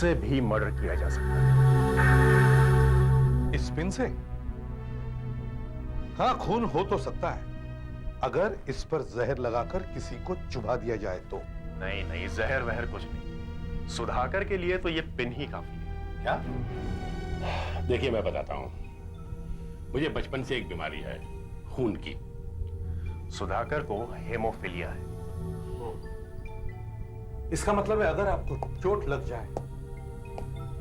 उससे भी मर्डर किया जा सकता है। इस पिन से? हाँ, खून हो तो सकता है, अगर इस पर जहर लगाकर किसी को चुभा दिया जाए तो। नहीं नहीं, जहर वहर कुछ नहीं। सुधाकर के लिए तो ये पिन ही काफी है। क्या? देखिए मैं बताता हूं, मुझे बचपन से एक बीमारी है, खून की। सुधाकर को हेमोफीलिया है। इसका मतलब है अगर आपको चोट लग जाए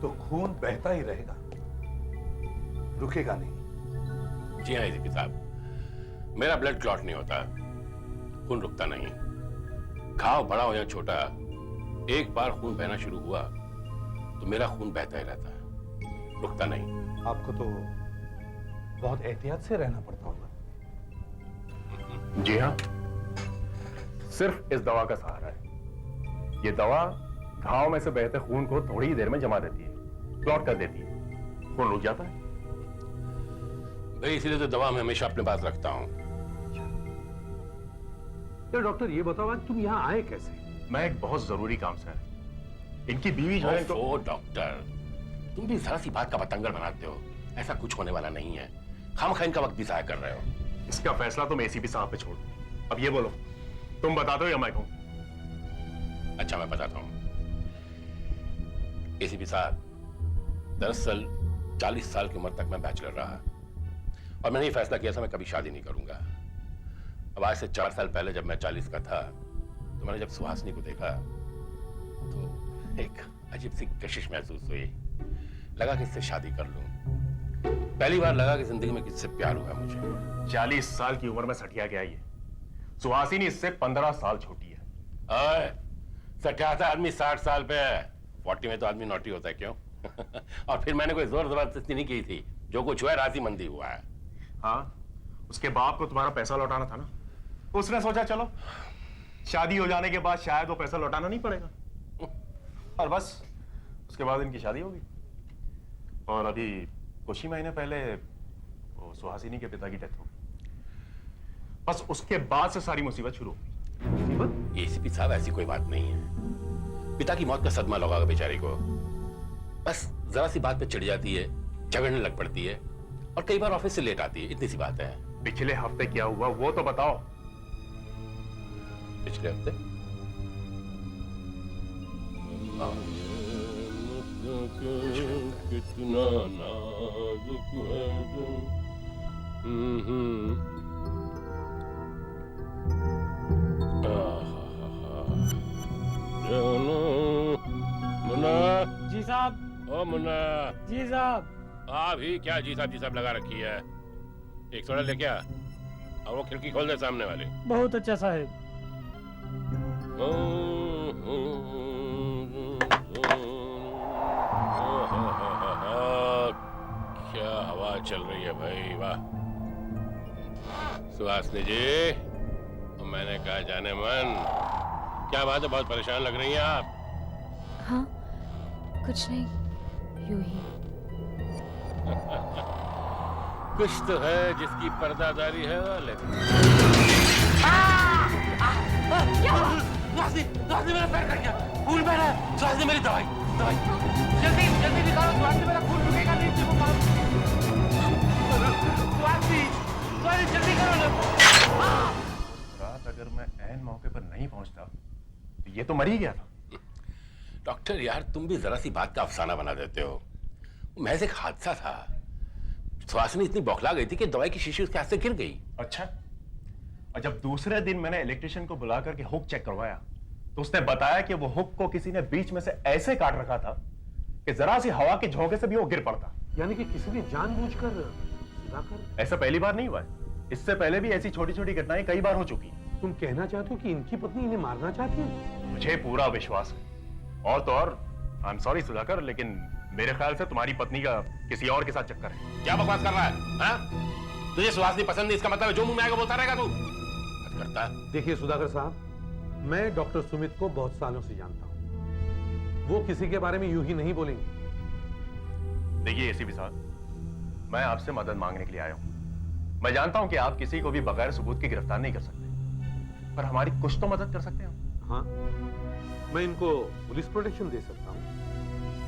तो खून बहता ही रहेगा, रुकेगा नहीं। जी हाँ एसीपी साहब, मेरा ब्लड क्लॉट नहीं होता, खून रुकता नहीं। घाव बड़ा हो या छोटा, एक बार खून बहना शुरू हुआ तो मेरा खून बहता ही रहता है, रुकता नहीं। आपको तो बहुत एहतियात से रहना पड़ता होगा। जी हाँ, सिर्फ इस दवा का सहारा है। ये दवा घाव में से बहते खून को थोड़ी ही देर में जमा देती है, क्लॉट कर देती है, खून रुक जाता है। भाई इसलिए तो दवा मैं हमेशा अपने पास रखता हूं। तो डॉक्टर ये बताओ, आज तुम यहाँ आए कैसे? मैं एक बहुत जरूरी काम से आया। इनकी बीवी जो है ओ डॉक्टर, तुम भी जरा सी बात का बतंगड़ बनाते हो। ऐसा कुछ होने वाला नहीं है, खामखा इनका वक्त भी ज़ाया कर रहे हो। इसका फैसला तुम एसीपी साहब पे छोड़ दो। अब ये बोलो, तुम बता दो या मैं कहूं? अच्छा मैं बताता हूं। एसीपी साहब, दरअसल 40 साल की उम्र तक मैं बैचलर रहा और मैंने ये फैसला किया था मैं कभी शादी नहीं करूंगा। अब आज से 4 साल पहले जब मैं 40 का था तो मैंने जब सुहासिनी को देखा तो एक अजीब सी कशिश महसूस हुई। लगा कि इससे शादी कर लूं। पहली बार लगा कि जिंदगी में किससे प्यार हुआ मुझे। 40 साल की उम्र में सठिया गया ये। सुहासिनी इससे 15 साल छोटी है। सठियाता आदमी 60 साल पे है, 40 में तो आदमी नॉटी होता है, क्यों? और फिर मैंने कोई जोर जबरदस्ती नहीं की थी, जो कुछ हुआ है राजी मंदी हुआ है। हाँ, उसके बाप को तुम्हारा पैसा लौटाना था ना, उसने सोचा चलो शादी हो जाने के बाद शायद वो पैसा लौटाना नहीं पड़ेगा, और बस उसके बाद इनकी शादी होगी। और अभी कुछ ही महीने पहले वो सुहासिनी के पिता की डेथ हो गई। बस उसके बाद से सारी मुसीबत शुरू हो गई। मुसीबत? एसीपी साहब ऐसी कोई बात नहीं है। पिता की मौत का सदमा लगा बेचारी को, बस जरा सी बात पे चिढ़ जाती है, झगड़ने लग पड़ती है और कई बार ऑफिस से लेट आती है, इतनी सी बात है। पिछले हफ्ते क्या हुआ वो तो बताओ। पिछले हफ्ते? कितना नाजुक है मुन्ना जी साहब। ओ मुन्ना जी साहब। भी क्या जी साहब लगा रखी है। एक सोडा लेके आ और वो खिड़की खोल दे सामने वाली। बहुत अच्छा साहब। क्या हवा चल रही है भाई, वाह। सुहासिनी जी, मैंने कहा जाने मन, क्या बात है, बहुत परेशान लग रही हैं आप। हाँ कुछ नहीं, यूं ही। कुछ तो है जिसकी पर्दादारी है, लेकिन मेरा पैर कट गया, खून बह रहा है। सुहासिनी मेरी दवाई जल्दी जल्दी निकालो, सुहासिनी मेरा खून रुकेगा नहीं। सुहासिनी जल्दी करो ना। रात अगर मैं ऐन मौके पर नहीं पहुंचता तो ये तो मर ही गया था। डॉक्टर यार, तुम भी जरा सी बात का अफसाना बना देते हो। महज एक हादसा था। सुहासिनी इतनी बौखला गई थी कि दवाई की शीशी उसके हाथ से गिर गई। अच्छा, और जब दूसरे दिन मैंने इलेक्ट्रिशियन को बुला करके हुक चेक करवाया तो उसने बताया कि वो हुक को किसी ने बीच में से ऐसे काट रखा था कि जरा सी हवा के झोंके से भी वो गिर पड़ता। यानी कि किसी ने जानबूझकर सुधाकर? ऐसा पहली बार नहीं हुआ है, इससे पहले भी ऐसी छोटी छोटी घटनाएं कई बार हो चुकी हैं। तुम कहना चाहते हो कि इनकी पत्नी इन्हें मारना चाहती है? मुझे पूरा विश्वास है। और तो और, आई एम सॉरी सुधाकर, लेकिन मेरे ख्याल से तुम्हारी पत्नी का किसी और के साथ चक्कर है। क्या बकवास कर रहा है, हाँ? तुझे सुहासिनी पसंद नहीं, इसका मतलब है जो मुंह में आएगा बोलता रहेगा तू। करता है। देखिए सुधाकर साहब, मैं डॉक्टर सुमित को बहुत सालों से जानता हूं। वो किसी के बारे में यूं ही नहीं बोलेंगे। देखिए एसीपी साहब, मैं आपसे मदद मांगने के लिए आया हूं। मैं जानता हूं कि आप किसी को भी बगैर सबूत के गिरफ्तार नहीं कर सकते, पर हमारी कुछ तो मदद कर सकते हैं। हाँ, मैं इनको पुलिस प्रोटेक्शन दे सकता हूं।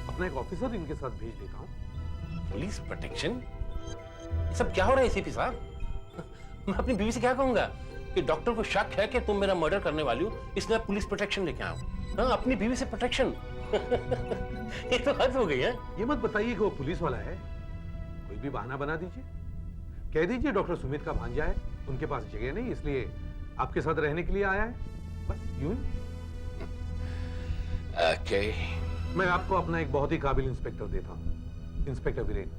अपना एक ऑफिसर इनके साथ भेज देता हूँ। Police protection? ये सब क्या हो रहा है एसीपी साहब? मैं अपनी बीवी से क्या कहूंगा कि डॉक्टर को शक है कि तुम मेरा मर्डर करने वाली हो, इसलिए पुलिस प्रोटेक्शन लेके आओ। हाँ, अपनी बीवी से प्रोटेक्शन। ये तो हद हो गई है। ये मत बताइए कि वो पुलिस वाला है, कोई भी बहाना बना दीजिए, कह दीजिए डॉक्टर सुमित का भांजा है, उनके पास जगह नहीं इसलिए आपके साथ रहने के लिए आया है, बस यूं ही। ओके। मैं आपको अपना एक बहुत ही काबिल इंस्पेक्टर देता हूं, इंस्पेक्टर वीरेन।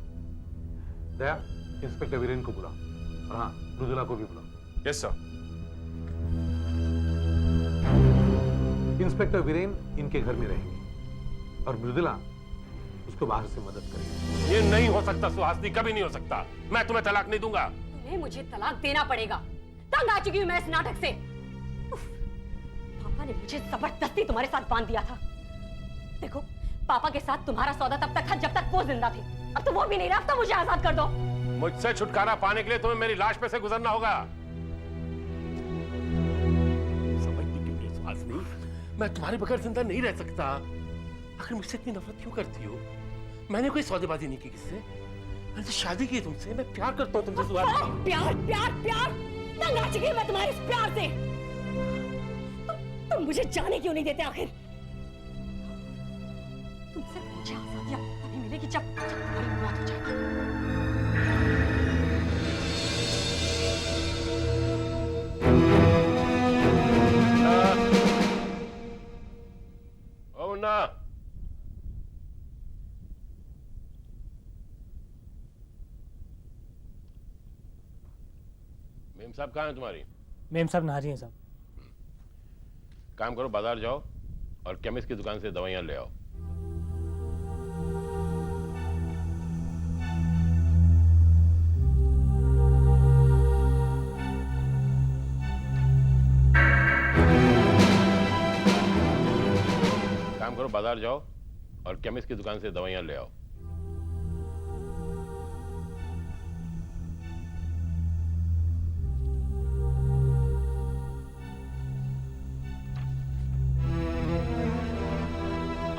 दया, इंस्पेक्टर वीरेन को बुला, और हाँ, मृदुला को भी बुला। Yes sir. इंस्पेक्टर वीरेन इनके घर में रहेंगे और मृदुला उसको बाहर से मदद करेगी। ये नहीं हो सकता सुहासिनी, कभी नहीं हो सकता। मैं तुम्हें तलाक नहीं दूंगा। तुम्हें मुझे तलाक देना पड़ेगा। तंग आ चुकी हूं मैं इस नाटक से। उफ, पापा ने मुझे जबरदस्ती तुम्हारे साथ बांध दिया था। देखो, पापा के साथ तुम्हारा सौदा तब तक था जब तक वो जिंदा थे। अब तो वो भी नहीं रहा, अब तो मुझे आजाद कर दो। मुझसे छुटकारा पाने के लिए तुम्हें मेरी लाश पे से गुजरना होगा। समझती क्यों नहीं सुहासिनी? मैं तुम्हारे बगैर जिंदा नहीं रह सकता। आखिर मुझसे इतनी नफरत क्यों करती हो? मैंने कोई सौदेबाजी नहीं की किससे। मैंने तो शादी की तुमसे, मैं प्यार करता हूँ तुमसे सुहासिनी। प्यार प्यार प्यार, तंग आ चुकी हूं मैं तुम्हारे इस प्यार से। तुम मुझे जाने क्यों नहीं देते आखिर? तुमसे मुझे आजादी अब तभी मिलेगी जब तुम्हारी मौत हो जाएगी। ओ ना, मेम साहब कहाँ हैं तुम्हारी? मेम साहब नहा रही हैं साहब। काम करो, बाजार जाओ और केमिस्ट की दुकान से दवाइयां ले आओ। काम करो, बाजार जाओ और केमिस्ट की दुकान से दवाइयां ले आओ।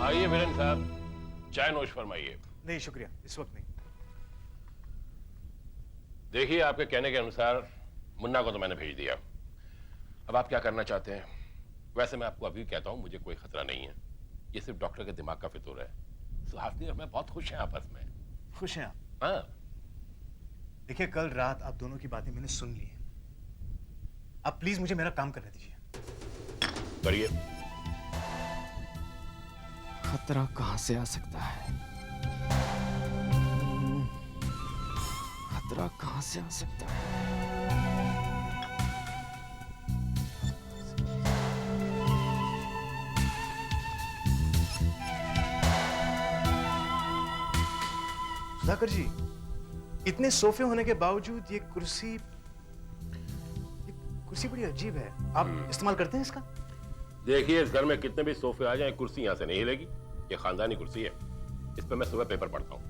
आइए वीरेन साहब, चाय नोश फरमाइए। नहीं शुक्रिया, इस वक्त नहीं। देखिए, आपके कहने के अनुसार मुन्ना को तो मैंने भेज दिया। अब आप क्या करना चाहते हैं? वैसे मैं आपको अभी कहता हूं, मुझे कोई खतरा नहीं है। ये सिर्फ डॉक्टर के दिमाग का फितूर है। सुहासिनी और मैं बहुत खुश हैं आपस में। खुश हैं आप? हाँ। देखिए, कल रात आप दोनों की बातें मैंने सुन ली हैं। आप प्लीज मुझे मेरा काम करने दीजिए। करिए। खतरा कहां से आ सकता है? खतरा कहां से आ सकता है? सुधाकर जी, इतने सोफे होने के बावजूद ये कुर्सी बड़ी अजीब है। आप इस्तेमाल करते हैं इसका? देखिए, इस घर में कितने भी सोफे आ जाएं, कुर्सी यहां से नहीं हिलेगी। ये खानदानी कुर्सी है। इस पे मैं सुबह पेपर पढ़ता हूँ।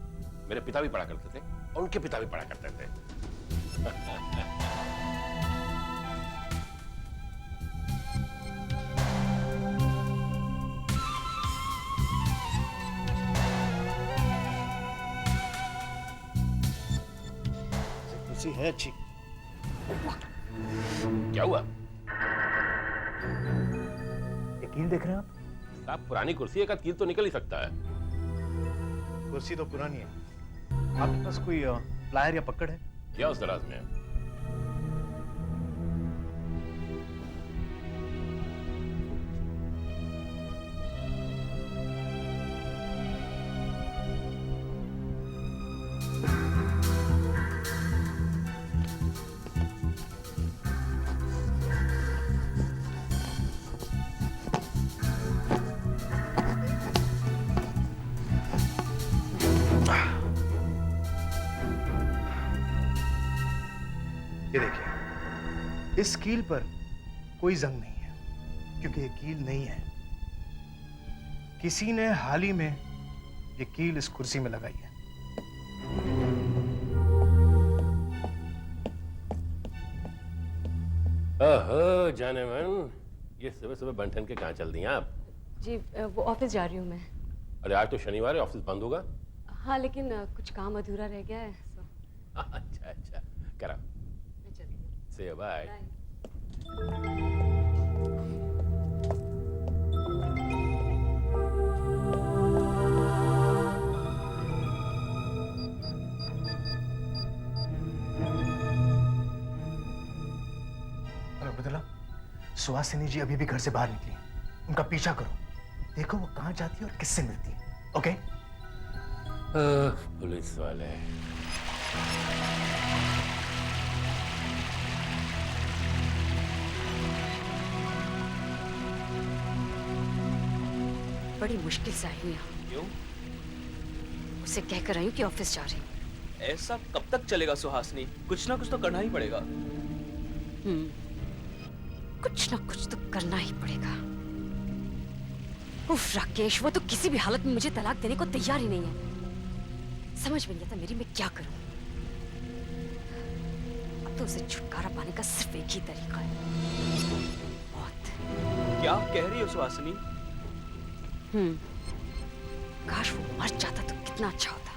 मेरे पिता भी पढ़ा करते थे और उनके पिता भी पढ़ा करते थे। कुर्सी है अच्छी। क्या हुआ? ये कील देख रहे हैं आप? साहब, पुरानी कुर्सी है, का कील तो निकल ही सकता है। कुर्सी तो पुरानी है। आपके पास कोई प्लायर या पकड़ है? क्या उस दराज में? ये देखिए, इस कील पर कोई जंग नहीं है क्योंकि ये कील नहीं है। किसी ने हाल ही में ये कील इस कुर्सी में लगाई है। ओहो जाने मन, ये सुबह सुबह बंठन के कहाँ चल दी आप? जी वो ऑफिस जा रही हूँ मैं। अरे आज तो शनिवार है, ऑफिस बंद होगा। हाँ लेकिन कुछ काम अधूरा रह गया है सो अच्छा अच्छा, करा मैं चली हूँ। Say bye. Bye. Hello Abdullah, Suhasini ji अभी भी घर से बाहर निकली हैं। उनका पीछा करो, देखो वो कहाँ जाती है और किससे मिलती है। ओके? पुलिस वाले। बड़ी मुश्किल से आई हूँ यहाँ। क्यों? उसे कहकर आई हूँ कि ऑफिस जा रही हूँ। ऐसा कब तक चलेगा सुहासिनी? कुछ ना कुछ तो करना ही पड़ेगा। कुछ ना कुछ तो करना ही पड़ेगा। उफ राकेश, वो तो किसी भी हालत में मुझे तलाक देने को तैयार ही नहीं है। समझ में नहीं आता मेरी मैं क्या करूं। अब तो उसे छुटकारा पाने का सिर्फ एक ही तरीका है, मौत। क्या कह रही हो सुहासिनी? काश वो मर जाता तो कितना अच्छा होता।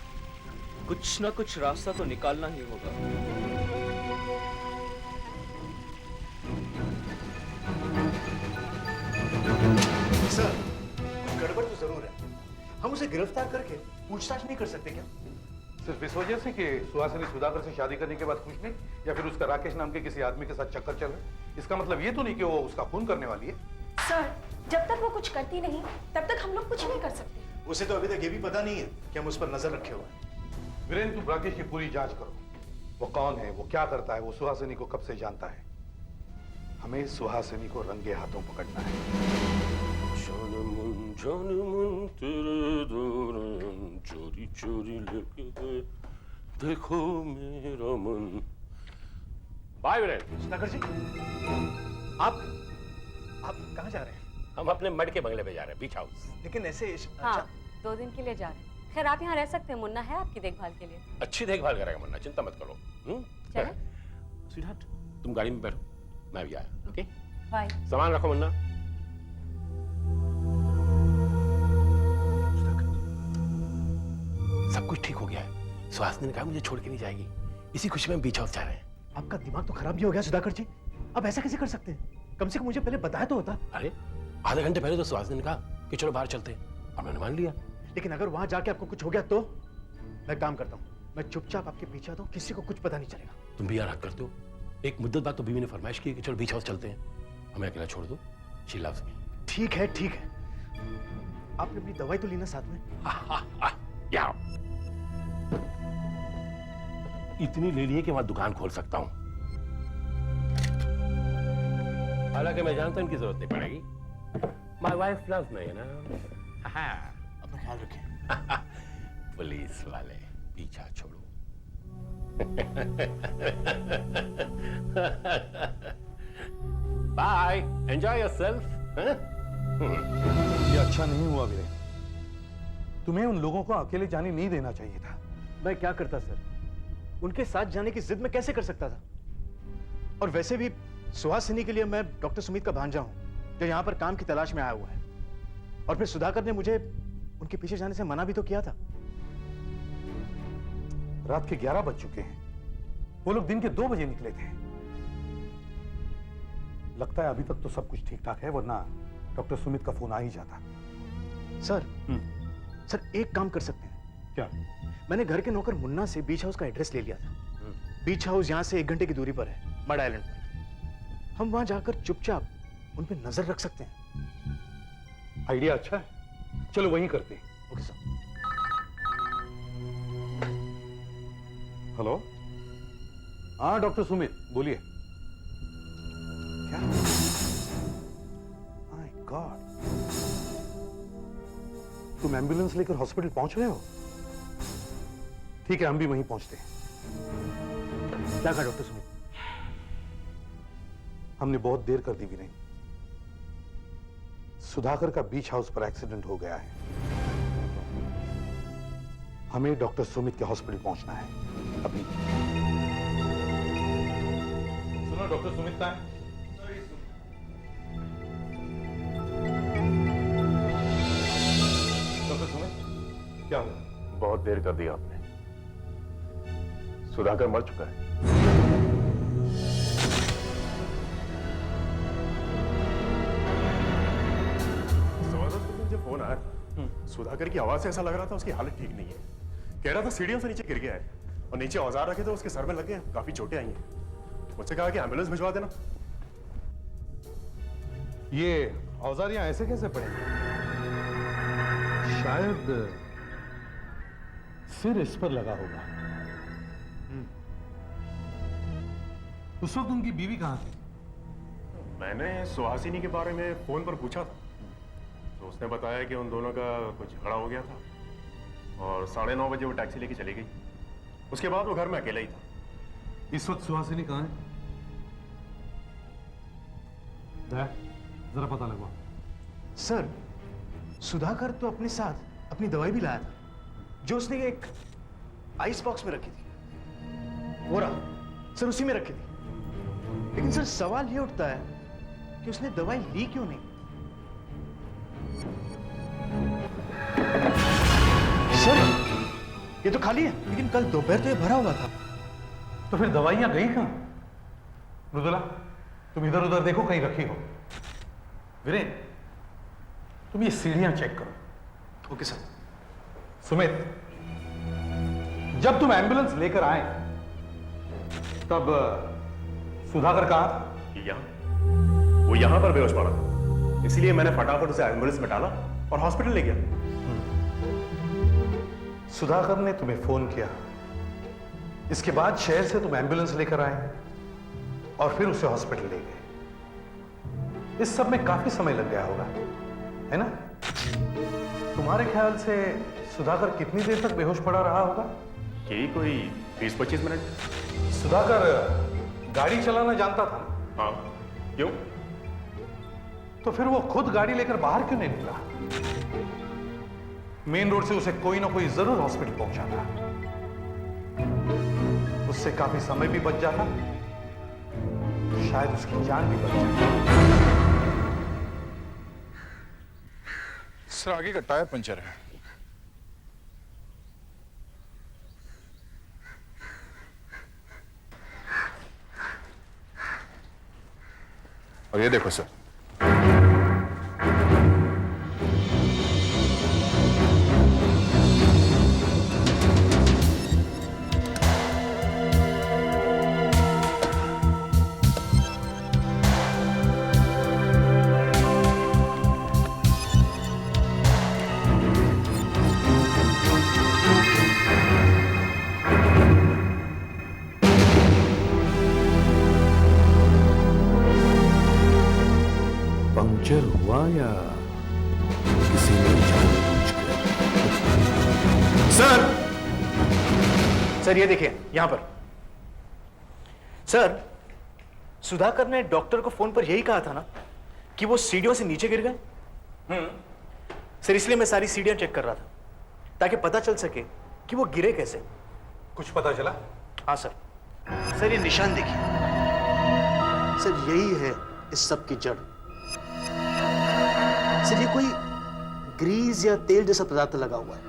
कुछ ना कुछ रास्ता तो निकालना ही होगा। सर, गड़बड़ तो जरूर है। हम उसे गिरफ्तार करके पूछताछ नहीं कर सकते क्या? सिर्फ इस वजह से कि सुहासिनी सुधाकर से शादी करने के बाद खुश नहीं, या फिर उसका राकेश नाम के किसी आदमी के साथ चक्कर चल रहा है। इसका मतलब ये तो नहीं कि वो उसका खून करने वाली है। सर, जब तक वो कुछ करती नहीं तब तक हम लोग कुछ नहीं कर सकते। उसे तो अभी तक ये भी पता नहीं है कि हम उस पर नजर रखे हुए हैं। वीरेंद्र, तुम राकेश की पूरी जांच करो। वो कौन है, वो क्या करता है, वो सुहासिनी को कब से जानता है। हमें सुहासिनी को रंगे हाथों पकड़ना है। जानमन तेरे दौरान चोरी चोरी लेके गए, देखो मेरा मन। बाय वीरेंद्र। सुधाकर जी, आप कहाँ जा रहे हैं? हम अपने मड के बंगले पे जा रहे हैं, बीच हाउस। लेकिन ऐसे हाँ, 2 दिन के लिए जा रहे हैं। खैर आप यहाँ रह सकते हैं, मुन्ना है आपकी देखभाल के लिए। अच्छी देखभाल करेगा मुन्ना, चिंता मत करो। चलें? स्वीटहार्ट, तुम गाड़ी में बैठो, मैं भी आया। Okay, bye. सामान रखो मुन्ना। सब कुछ ठीक हो गया है। सुहासिनी ने कहा मुझे छोड़ के नहीं जाएगी। इसी खुशी में बीच हाउस जा रहे हैं। आपका दिमाग तो खराब ही हो गया सुधाकर जी। अब ऐसा कैसे कर सकते हैं? कम से कम मुझे पहले बताया तो होता। अरे आधे घंटे पहले तो सुहासिनी ने कहा कि चलो बाहर चलते हैं, और मैंने मान लिया। लेकिन अगर वहां जाके आपको कुछ हो गया तो? मैं काम करता हूँ, मैं चुपचाप आपके पीछे आता हूँ, किसी को कुछ पता नहीं चलेगा। तुम भी यार हद करते हो। एक मुद्दत बाद तो बीवी ने फरमाइश की कि चलो बीच हाउस चलते हैं, हमें अकेला छोड़ दो। She loves me. ठीक है ठीक है, आपने अपनी दवाई तो ली ना साथ में? या इतनी ले लिए कि मैं दुकान खोल सकता हूं। हालांकि मैं जानता हूं इनकी जरूरत नहीं पड़ेगी। माय वाइफ लव्स मी ना। अपना ख्याल रखें। पुलिस वाले पीछा छोड़ो। Bye, enjoy yourself. ये अच्छा नहीं हुआ वीरेंद्र, तुम्हें उन लोगों को अकेले जाने नहीं देना चाहिए था। मैं क्या करता सर, उनके साथ जाने की जिद में कैसे कर सकता था? और वैसे भी सुहासिनी के लिए मैं डॉक्टर सुमित का भांजा हूं, जो यहाँ पर काम की तलाश में आया हुआ है। और फिर सुधाकर ने मुझे उनके पीछे जाने से मना भी तो किया था। रात के 11 बज चुके हैं, वो लोग दिन के 2 बजे निकले थे। लगता है अभी तक तो सब कुछ ठीक ठाक है, वरना डॉक्टर सुमित का फोन आ ही जाता। सर सर एक काम कर सकते हैं क्या? मैंने घर के नौकर मुन्ना से बीच हाउस का एड्रेस ले लिया था। बीच हाउस यहाँ से 1 घंटे की दूरी पर है, मड आइलैंड पर। हम वहां जाकर चुपचाप उन पर नजर रख सकते हैं। आइडिया अच्छा है, चलो वहीं करते हैं। Okay sir. हेलो, हाँ डॉक्टर सुमित बोलिए। क्या? माय गॉड, तुम एम्बुलेंस लेकर हॉस्पिटल पहुंच रहे हो? ठीक है, हम भी वहीं पहुंचते हैं। क्या कहा डॉक्टर सुमित? हमने बहुत देर कर दी वीरेंद्र। सुधाकर का बीच हाउस पर एक्सीडेंट हो गया है। हमें डॉक्टर सुमित के हॉस्पिटल पहुंचना है अभी। सुनो, डॉक्टर सुमित कहाँ है? डॉक्टर सुमित, क्या हुआ? बहुत देर कर दी आपने। सुधाकर मर चुका है। मुझे फोन आया था, सुधाकर की आवाज से ऐसा लग रहा था उसकी हालत ठीक नहीं है। कह रहा था सीढ़ियों से नीचे गिर गया है और नीचे औजार रखे थे उसके सर में लग गए, काफी चोटें आई हैं। मुझसे कहा कि एम्बुलेंस भिजवा देना। ये औजार यहां ऐसे कैसे पड़ेंगे? शायद सिर इस पर लगा होगा। उस वक्त उनकी बीवी कहां थी? मैंने सुहासिनी के बारे में फोन पर पूछा था, तो उसने बताया कि उन दोनों का कुछ झगड़ा हो गया था और 9:30 बजे वो टैक्सी लेके चली गई। उसके बाद वो घर में अकेला ही था। इस वक्त सुहासिनी कहां है? जरा पता लगवा। सर, सुधाकर तो अपने साथ अपनी दवाई भी लाया था, जो उसने एक आइस बॉक्स में रखी थी। वो रहा सर, उसी में रखी थी। लेकिन सर, सवाल ये उठता है कि उसने दवाई ली क्यों नहीं? सर, ये तो खाली है, लेकिन कल दोपहर तो ये भरा हुआ था। तो फिर दवाइयां गई कहां? रुदला, तुम इधर उधर देखो, कहीं रखी हो। वीरेन, तुम ये सीढ़ियां चेक करो। Okay sir. सुमित, जब तुम एम्बुलेंस लेकर आए तब सुधाकर कहां था? यहाँ, वो यहाँ पर बेहोश पड़ा था, इसलिए मैंने फटाफट उसे एम्बुलेंस में डाला और हॉस्पिटल ले गया। सुधाकर ने तुम्हें फोन किया, इसके बाद शहर से तुम एम्बुलेंस लेकर आए और फिर उसे हॉस्पिटल ले गए। इस सब में काफी समय लग गया होगा, है ना? तुम्हारे ख्याल से सुधाकर कितनी देर तक बेहोश पड़ा रहा होगा? यही कोई 20-25 मिनट। सुधाकर गाड़ी चलाना जानता था ना? हाँ, क्यों? तो फिर वो खुद गाड़ी लेकर बाहर क्यों नहीं निकला? मेन रोड से उसे कोई ना कोई जरूर हॉस्पिटल पहुंचाना। उससे काफी समय भी बच जाता, शायद उसकी जान भी बच जाती। सर, आगे का टायर पंचर है। और ये देखो सर, पंक्चर हुआ या किसी ने जानबूझकर? सर, ये देखिए यहां पर। सर, सुधाकर ने डॉक्टर को फोन पर यही कहा था ना कि वो सीढ़ियों से नीचे गिर गए। सर, इसलिए मैं सारी सीढ़ियां चेक कर रहा था ताकि पता चल सके कि वो गिरे कैसे। कुछ पता चला? हाँ सर। सर, ये निशान देखिए। सर, यही है इस सब की जड़। सर, ये कोई ग्रीस या तेल जैसा पदार्थ लगा हुआ है।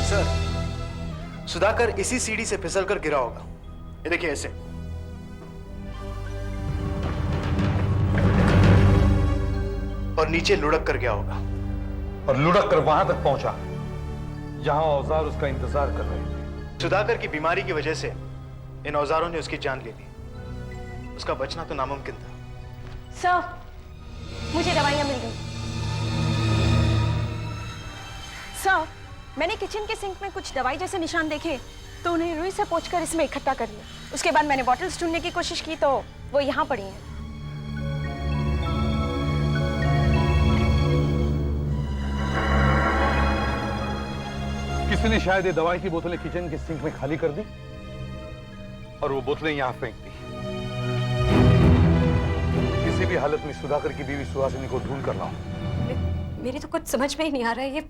सर, सुधाकर इसी सीढ़ी से फिसलकर गिरा होगा। ये देखिए ऐसे। और नीचे लुढ़क कर गया होगा। और लुढ़क कर वहां तक पहुंचा जहां औजार उसका इंतजार कर रहे थे। सुधाकर की बीमारी की वजह से इन औजारों ने उसकी जान ले ली। उसका बचना तो नामुमकिन था। सर, मुझे दवाइयां मिल गई। सर, मैंने किचन के सिंक में कुछ दवाई जैसे निशान देखे तो उन्हें रुई से पोंछकर इसमें इकट्ठा कर लिया। उसके बाद मैंने बॉटल्स ढूंढने की कोशिश की तो वो यहाँ पड़ी हैं। किसी ने शायद ये दवाई की बोतलें किचन के सिंक में खाली कर दी और वो बोतलें यहां फेंक दी। किसी भी हालत में सुधाकर की बीवी सुहासिनी को ढूंढ कर लाओ। मेरी तो कुछ समझ में ही नहीं आ रहा है ये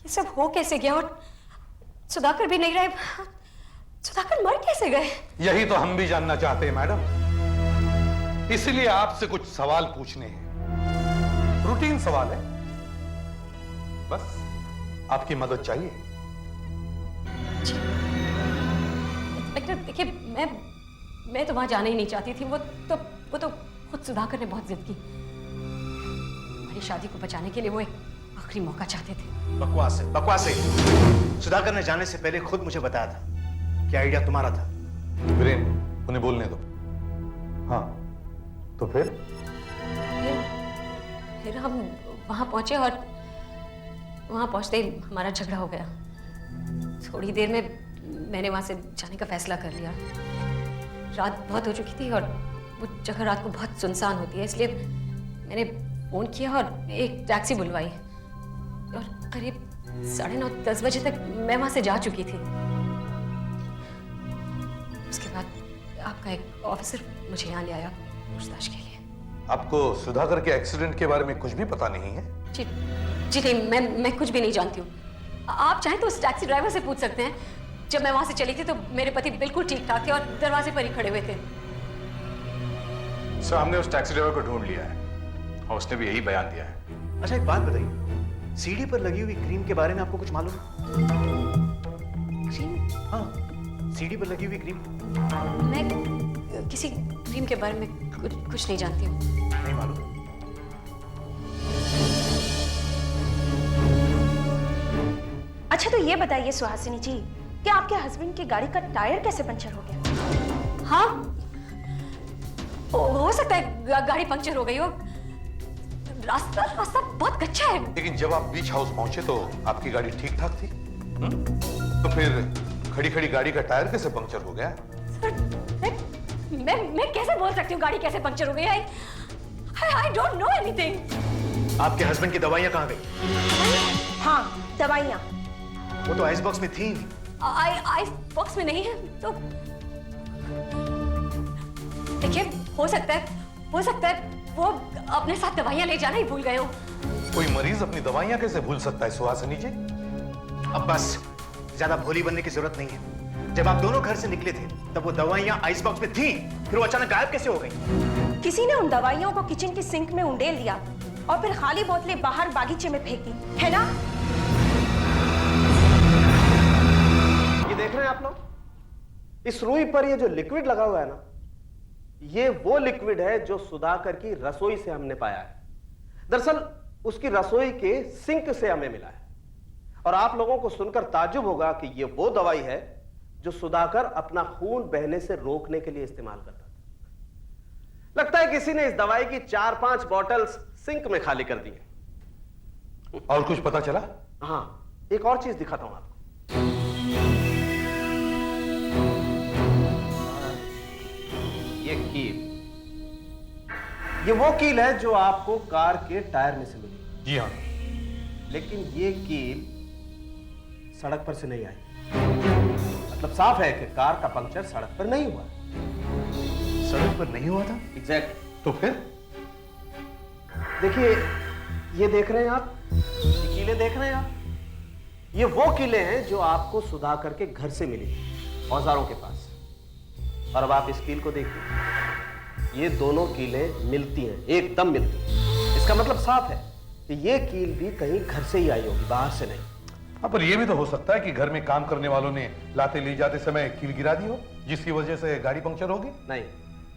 सब हो कैसे गया। और सुधाकर भी नहीं रहे, सुधाकर मर कैसे गए? यही तो हम भी जानना चाहते हैं मैडम, इसलिए आपसे कुछ सवाल पूछने हैं। रूटीन सवाल है, बस आपकी मदद चाहिए। इंस्पेक्टर देखिए, मैं तो वहां जाना ही नहीं चाहती थी। वो तो खुद सुधाकर ने बहुत जिद की। हमारी शादी को बचाने के लिए वो एक आखिरी मौका चाहते थे। बकवास है, बकवास है। सुधाकर ने जाने से पहले खुद मुझे बताया था कि आइडिया तुम्हारा था। वीरेन, उन्हें बोलने दो। हाँ, तो फिर हम वहां पहुंचे और वहां पहुंचते ही हमारा झगड़ा हो गया। थोड़ी देर में मैंने वहां से जाने का फैसला कर लिया। रात बहुत हो चुकी थी और वो जगह रात को बहुत सुनसान होती है, इसलिए मैंने फोन किया और एक टैक्सी बुलवाई और करीब 9:30-10 बजे तक मैं वहां से जा चुकी थी। उसके बाद आपका एक ऑफिसर मुझे यहाँ ले आया पूछताछ के लिए। आपको सुधाकर के एक्सीडेंट के बारे में कुछ भी पता नहीं है? जी नहीं, मैं कुछ भी नहीं जानती हूँ। आप चाहें तो उस टैक्सी ड्राइवर से पूछ सकते हैं। जब मैं वहां से चली थी तो मेरे पति बिल्कुल ठीक ठाक थे और दरवाजे पर ही खड़े हुए थे। सर, हमने उस टैक्सी ड्राइवर को ढूंढ लिया है और उसने भी यही बयान दिया है। अच्छा, एक बात बताइए, सीढ़ी पर लगी हुई क्रीम के बारे में आपको कुछ मालूम है? क्रीम? हाँ, सीढ़ी पर लगी हुई क्रीम। मैं किसी क्रीम के बारे में कुछ नहीं जानती हूँ। नहीं मालूम? अच्छा, तो ये बताइए सुहासिनी जी कि आपके हस्बैंड की गाड़ी का टायर कैसे पंचर हो गया? हाँ, हो सकता है गाड़ी पंक्चर हो गई हो। रास्ता बहुत कच्चा है। लेकिन जब आप बीच हाउस पहुंचे तो आपकी गाड़ी ठीक ठाक थी। तो फिर खड़ी खड़ी गाड़ी का टायर कैसे पंक्चर हो गया? सर, मैं कैसे बोल सकती हूँ गाड़ी कैसे पंक्चर हो गई? I don't know anything. आपके हस्बैंड की दवाइयां कहाँ गई? हाँ, दवाइयाँ। वो तो आइस बॉक्स में थी। आइस बॉक्स में नहीं है तो देखिए, हो सकता है वो अपने साथ दवाइयां ले जाना ही भूल गए हो। कोई मरीज अपनी दवाइयां कैसे भूल सकता है सुहासिनी जी? अब बस ज्यादा भोली बनने की जरूरत नहीं है। जब आप दोनों घर से निकले थे तब वो दवाइयां आइस बॉक्स में थी, फिर वो अचानक गायब कैसे हो गई? किसी ने उन दवाइयों को किचन की सिंक में उंडेल दिया और फिर खाली बोतलें बाहर बागीचे में फेंक दी, है ना? ये देख रहे हैं आप लोग, इस रुई पर ये जो लिक्विड लगा हुआ है ना, ये वो लिक्विड है जो सुधाकर की रसोई से हमने पाया है। दरअसल उसकी रसोई के सिंक से हमें मिला है। और आप लोगों को सुनकर ताज्जुब होगा कि ये वो दवाई है जो सुधाकर अपना खून बहने से रोकने के लिए इस्तेमाल करता था। लगता है किसी ने इस दवाई की 4-5 बॉटल्स सिंक में खाली कर दी हैं। और कुछ पता चला? हाँ, एक और चीज दिखाता हूं आपको। ये कील, ये वो कील है जो आपको कार के टायर में से मिली। जी हाँ। लेकिन ये कील सड़क पर से नहीं आई। मतलब साफ है कि कार का पंक्चर सड़क पर नहीं हुआ। सड़क पर नहीं हुआ था? एग्जैक्ट। तो फिर देखिए, ये देख रहे हैं आप, ये कीलें देख रहे हैं आप, ये वो कीलें हैं जो आपको सुधाकर के घर से मिली औजारों के पास। और अब आप इस कील को देखिए, ये दोनों कीलें मिलती हैं, एकदम मिलती हैं। इसका मतलब साफ है कि ये कील भी कहीं घर से ही आई होगी, बाहर से नहीं। हाँ, पर यह भी तो हो सकता है कि घर में काम करने वालों ने लाते ले जाते समय कील गिरा दी हो, जिसकी वजह से गाड़ी पंक्चर होगी। नहीं,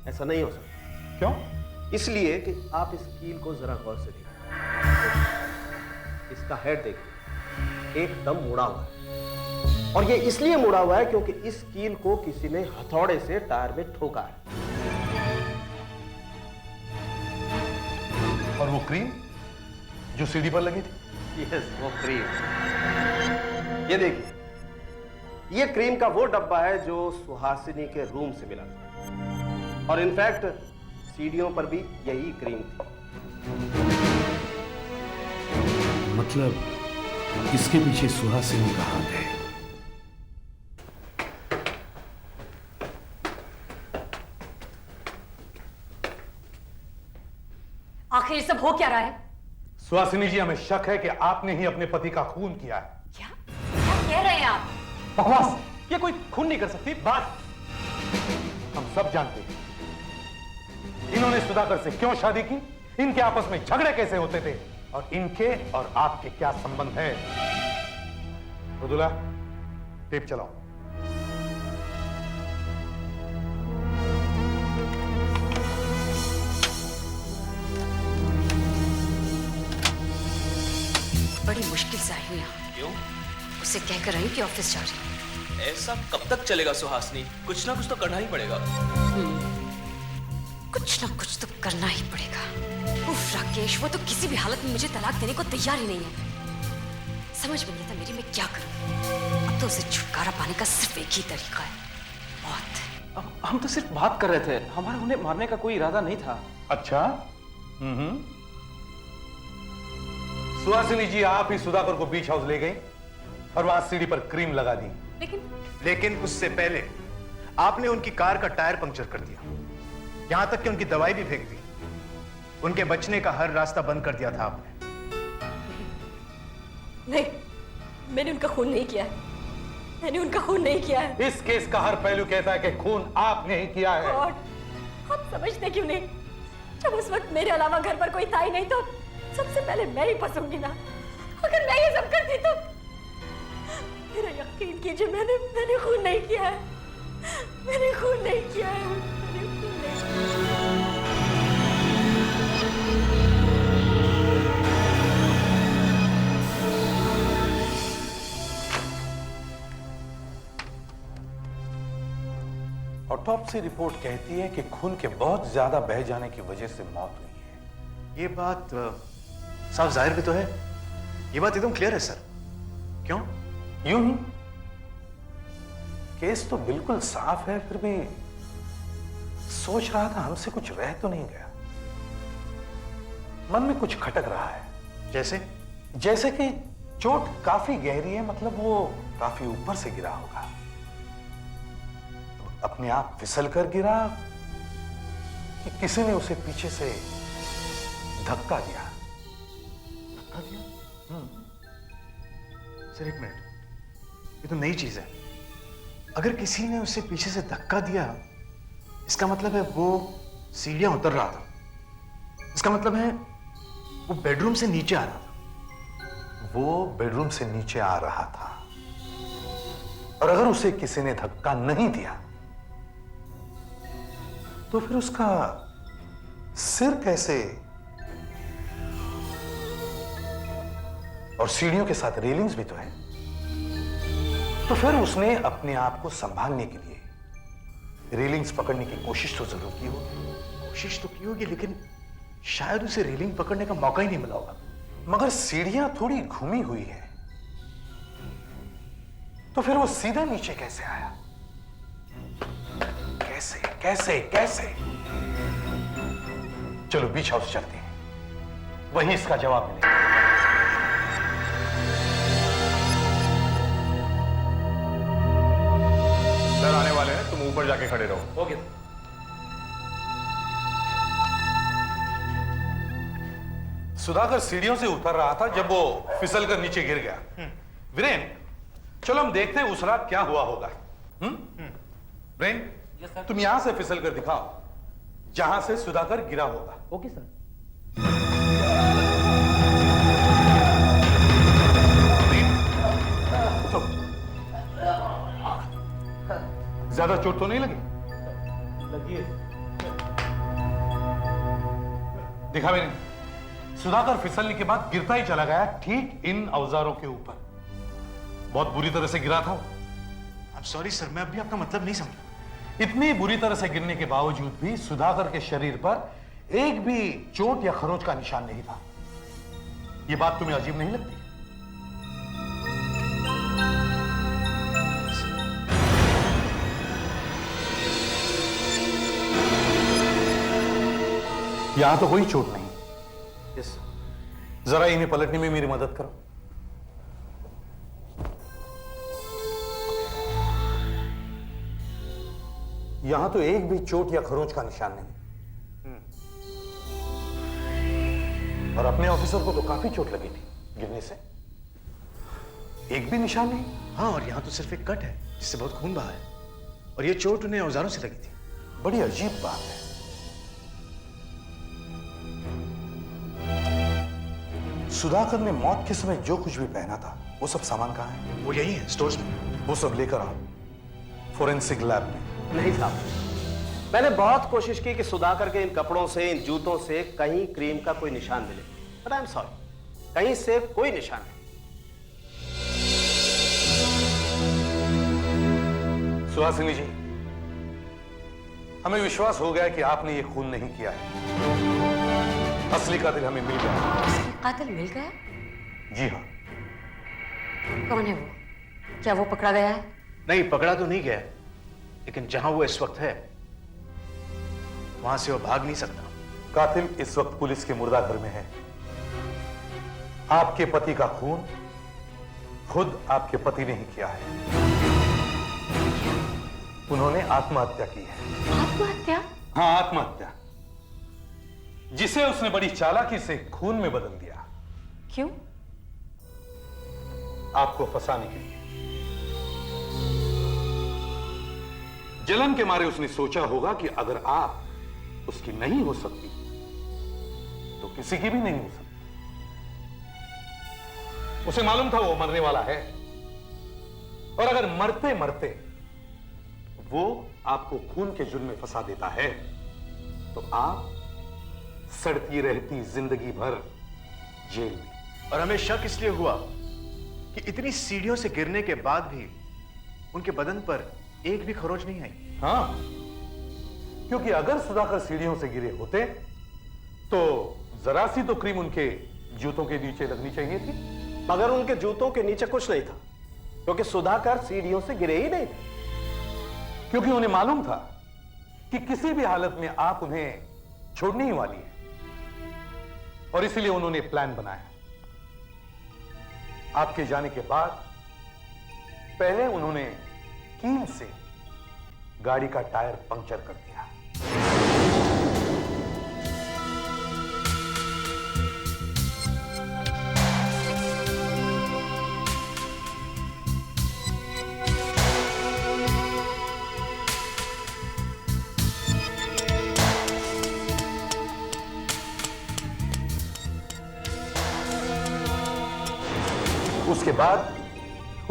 ऐसा नहीं हो सकता। क्यों? इसलिए कि आप इस कील को जरा गौर से देखिए। इसका हेड देखिए, एकदम मुड़ा हुआ है। और ये इसलिए मुड़ा हुआ है क्योंकि इस कील को किसी ने हथौड़े से टायर में ठोका है। और वो क्रीम जो सीढ़ी पर लगी थी? यस, वो क्रीम। ये देखिए, ये क्रीम का वो डब्बा है जो सुहासिनी के रूम से मिला था। और इनफैक्ट सीढ़ियों पर भी यही क्रीम थी। मतलब इसके पीछे सुहासिनी का हाथ है। आखिर सब हो क्या रहा है? सुहासिनी जी, हमें शक है कि आपने ही अपने पति का खून किया है। क्या कह रहे हैं आप? बकवास! ये कोई खून नहीं कर सकती। बात हम सब जानते हैं इन्होंने सुधाकर से क्यों शादी की, इनके आपस में झगड़े कैसे होते थे और इनके और आपके क्या संबंध है। मृदुला, टेप चलाओ। बड़ी मुश्किल से आई हूँ यहाँ। क्यों? उसे कहकर आई कि ऑफिस जा रही हूँ। ऐसा कब तक चलेगा सुहासिनी? कुछ ना कुछ तो करना ही पड़ेगा। कुछ ना कुछ तो करना ही पड़ेगा। उफ राकेश, वो तो किसी भी हालत में मुझे तलाक देने को तैयार ही नहीं है। समझ में नहीं आता मेरी, मैं क्या करूं। अब तो उसे छुटकारा पाने का सिर्फ एक ही तरीका है, मौत। हम तो सिर्फ बात कर रहे थे, हमारा उन्हें मारने का कोई इरादा नहीं था। अच्छा। सुहासिनी जी, आप ही सुधाकर को बीच हाउस ले गई और वहां सीढ़ी पर क्रीम लगा दी। लेकिन उससे पहले आपने उनकी कार का टायर पंक्चर कर दिया, यहां तक कि उनकी दवाई भी फेंक दी। उनके बचने का हर रास्ता बंद कर दिया था आपने। नहीं, मैंने उनका खून नहीं किया है। मैंने उनका खून नहीं किया है। इस केस का हर पहलू कहता है कि खून आपने ही किया है। और आप समझते क्यों नहीं? जब उस वक्त मेरे अलावा घर पर कोई था ही नहीं तो सबसे पहले मैं ही फंसूंगी ना। अगर मैं ये सब करती तो मेरा यकीन कीजिए, मैंने खून नहीं किया है। मैंने खून नहीं किया है। मैंने खून नहीं किया है। ऑटोप्सी रिपोर्ट कहती है कि खून के बहुत ज्यादा बह जाने की वजह से मौत हुई है। ये बात साफ जाहिर भी तो है। ये बात एकदम क्लियर है सर। क्यों? यूं ही केस तो बिल्कुल साफ है, फिर भी सोच रहा था हमसे कुछ रह तो नहीं गया। मन में कुछ खटक रहा है। जैसे कि चोट काफी गहरी है, मतलब वो काफी ऊपर से गिरा होगा। अपने आप फिसल कर गिरा कि किसी ने उसे पीछे से धक्का दिया। धक्का दिया? सर एक मिनट, ये तो नई चीज है। अगर किसी ने उसे पीछे से धक्का दिया, इसका मतलब है वो सीढ़ियां उतर रहा था। इसका मतलब है वो बेडरूम से नीचे आ रहा था। वो बेडरूम से नीचे आ रहा था, और अगर उसे किसी ने धक्का नहीं दिया तो फिर उसका सिर कैसे, और सीढ़ियों के साथ रेलिंग्स भी तो है, तो फिर उसने अपने आप को संभालने के लिए रेलिंग्स पकड़ने की कोशिश तो जरूर की होगी। कोशिश तो की होगी, लेकिन शायद उसे रेलिंग पकड़ने का मौका ही नहीं मिला होगा। मगर सीढ़ियां थोड़ी घूमी हुई है, तो फिर वो सीधा नीचे कैसे आया? कैसे कैसे कैसे? चलो बीच हाउस चलते हैं, वहीं इसका जवाब मिलेगा। सर आने वाले हैं, तुम ऊपर जाके खड़े रहो। ओके। सुधाकर सीढ़ियों से उतर रहा था जब वो फिसल कर नीचे गिर गया। वीरेन, चलो हम देखते हैं उस रात क्या हुआ होगा। वीरेन, तुम यहां से फिसल कर दिखाओ जहां से सुधाकर गिरा होगा। Okay sir. तो ज्यादा चोट तो नहीं लगी? लगी है। दिखा वीरेन, सुधाकर फिसलने के बाद गिरता ही चला गया ठीक इन औजारों के ऊपर। बहुत बुरी तरह से गिरा था। I'm sorry सर, मैं अभी आपका मतलब नहीं समझा। इतनी बुरी तरह से गिरने के बावजूद भी सुधाकर के शरीर पर एक भी चोट या खरोंच का निशान नहीं था। यह बात तुम्हें अजीब नहीं लगती? यहां तो कोई चोट नहीं। यस जरा इन्हें पलटने में मेरी मदद करो। यहां तो एक भी चोट या खरोंच का निशान नहीं। और अपने ऑफिसर को तो काफी चोट लगी थी गिरने से। एक भी निशान नहीं। हाँ, और यहां तो सिर्फ एक कट है जिससे बहुत खून बहा है, और ये चोट उन्हें औजारों से लगी थी। बड़ी अजीब बात है। सुधाकर ने मौत के समय जो कुछ भी पहना था वो सब सामान कहाँ है? वो यही है, स्टोर्स में। वो सब लेकर आओ फोरेंसिक लैब में। नहीं साहब, मैंने बहुत कोशिश की कि सुधाकर के इन कपड़ों से, इन जूतों से कहीं क्रीम का कोई निशान मिले, बट आई एम सॉरी, कहीं से कोई निशान नहीं। सुहासिनी जी, हमें विश्वास हो गया कि आपने ये खून नहीं किया है। असली कातिल हमें मिल गया। कातिल मिल गया? जी हाँ। कौन है वो? क्या वो पकड़ा गया है? नहीं, पकड़ा तो नहीं गया, लेकिन जहां वो इस वक्त है वहां से वो भाग नहीं सकता। कातिल इस वक्त पुलिस के मुर्दा घर में है। आपके पति का खून खुद आपके पति ने ही किया है। उन्होंने आत्महत्या की है। आत्महत्या? हाँ, आत्महत्या, जिसे उसने बड़ी चालाकी से खून में बदल दिया। क्यों? आपको फंसाने के लिए। जलन के मारे उसने सोचा होगा कि अगर आप उसकी नहीं हो सकती तो किसी की भी नहीं हो सकती। उसे मालूम था वो मरने वाला है, और अगर मरते मरते वो आपको खून के जुर्म में फंसा देता है तो आप सड़ती रहती जिंदगी भर जेल में। और हमें शक इसलिए हुआ कि इतनी सीढ़ियों से गिरने के बाद भी उनके बदन पर एक भी खरोच नहीं आई। हाँ, क्योंकि अगर सुधाकर सीढ़ियों से गिरे होते तो जरा सी तो क्रीम उनके जूतों के नीचे लगनी चाहिए थी। मगर उनके जूतों के नीचे कुछ नहीं था, क्योंकि सुधाकर सीढ़ियों से गिरे ही नहीं थे। क्योंकि उन्हें मालूम था कि किसी भी हालत में आप उन्हें छोड़ने ही वाली है, और इसलिए उन्होंने प्लान बनाया। आपके जाने के बाद पहले उन्होंने कील से गाड़ी का टायर पंक्चर कर दिया। उसके बाद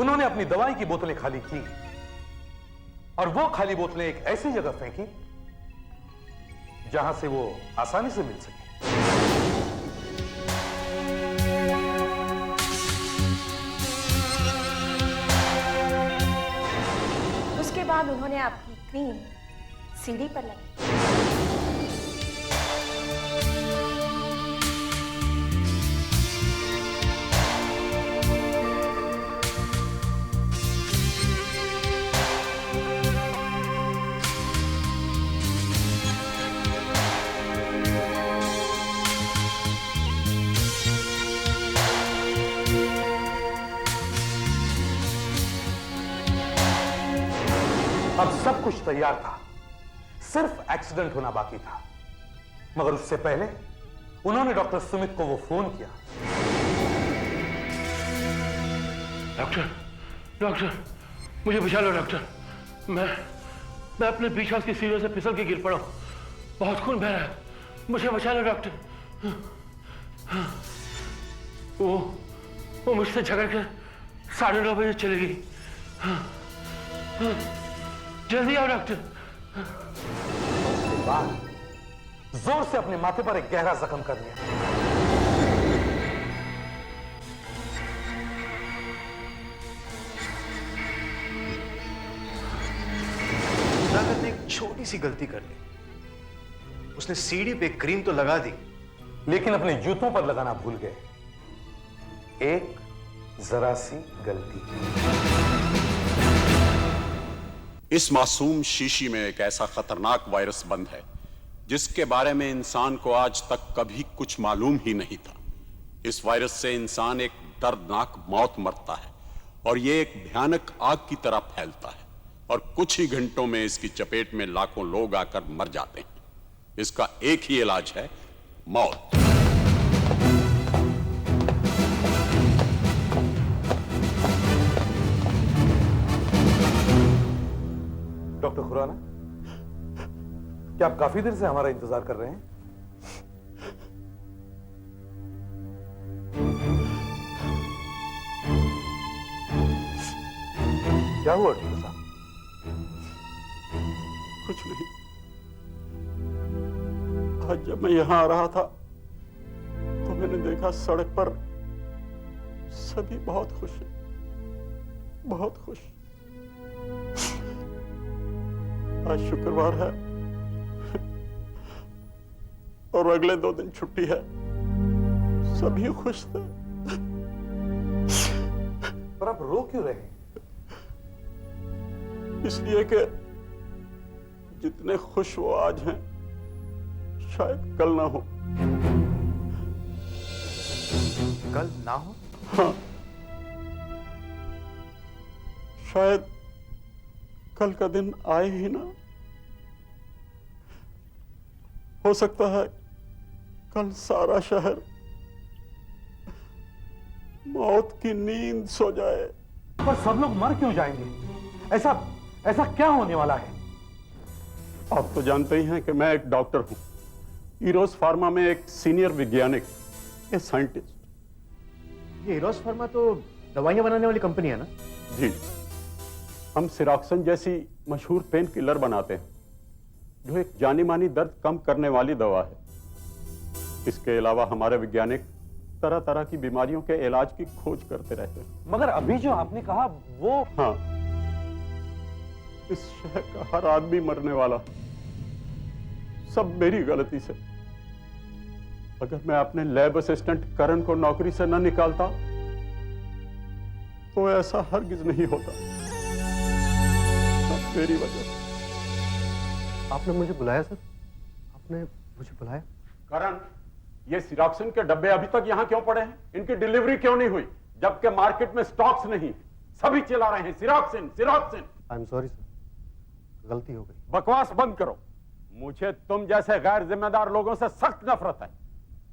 उन्होंने अपनी दवाई की बोतलें खाली की, और वो खाली बोतलें एक ऐसी जगह फेंकी जहां से वो आसानी से मिल सके। उसके बाद उन्होंने आपकी क्रीम सीढ़ी पर लगाई। अब सब कुछ तैयार था, सिर्फ एक्सीडेंट होना बाकी था। मगर उससे पहले उन्होंने डॉक्टर सुमित को वो फोन किया। डॉक्टर, मुझे बचा लो डॉक्टर। मैं अपने बीच हाउस की सीढ़ियों से फिसल के गिर पड़ा हूं। बहुत खून बह रहा है, मुझे बचा लो डॉक्टर। वो मुझसे झगड़ कर 9:30 बजे चली गई। जल्दी आओ डॉक्टर। जोर से अपने माथे पर एक गहरा जख्म कर लिया। सुधाकर ने एक छोटी सी गलती कर ली। उसने सीढ़ी पे क्रीम तो लगा दी, लेकिन अपने जूतों पर लगाना भूल गए। एक जरा सी गलती। इस मासूम शीशी में एक ऐसा खतरनाक वायरस बंद है जिसके बारे में इंसान को आज तक कभी कुछ मालूम ही नहीं था। इस वायरस से इंसान एक दर्दनाक मौत मरता है, और यह एक भयानक आग की तरह फैलता है, और कुछ ही घंटों में इसकी चपेट में लाखों लोग आकर मर जाते हैं। इसका एक ही इलाज है, मौत। डॉक्टर खुराना, क्या आप काफी देर से हमारा इंतजार कर रहे हैं? क्या हुआ डॉक्टर साहब? कुछ नहीं। आज जब मैं यहां आ रहा था तो मैंने देखा सड़क पर सभी बहुत खुश हैं, बहुत खुश। आज शुक्रवार है और अगले 2 दिन छुट्टी है। सभी खुश थे। पर आप रो क्यों रहे हैं? इसलिए कि जितने खुश वो आज हैं शायद कल ना हो। कल ना हो? हाँ, शायद कल का दिन आए ही ना। हो सकता है कल सारा शहर मौत की नींद सो जाए। पर सब लोग मर क्यों जाएंगे? ऐसा क्या होने वाला है? आप तो जानते ही हैं कि मैं एक डॉक्टर हूं, ईरोस फार्मा में एक सीनियर वैज्ञानिक, ए साइंटिस्ट। ये ईरोस फार्मा तो दवाइयां बनाने वाली कंपनी है ना? जी, हम सिरॉक्सन जैसी मशहूर पेन किलर बनाते हैं जो एक जानी मानी दर्द कम करने वाली दवा है। इसके अलावा हमारे वैज्ञानिक तरह तरह की बीमारियों के इलाज की खोज करते रहते हैं। मगर अभी जो आपने कहा वो... हाँ, इस शहर का हर आदमी मरने वाला, सब मेरी गलती से। अगर मैं अपने लैब असिस्टेंट करण को नौकरी से न निकालता तो ऐसा हरगिज नहीं होता। सब मेरी वजह से। आपने मुझे बुलाया सर? आपने मुझे बुलाया? करण, ये सिरॉक्सिन के डब्बे अभी तक यहां क्यों पड़े हैं? इनकी डिलीवरी क्यों नहीं हुई? जबकि मार्केट में स्टॉक्स नहीं। सभी चिल्ला रहे हैं सिरॉक्सिन सिरॉक्सिन। आई एम सॉरी सर, गलती हो गई। बकवास बंद करो। मुझे तुम जैसे गैर जिम्मेदार लोगों से सख्त नफरत है।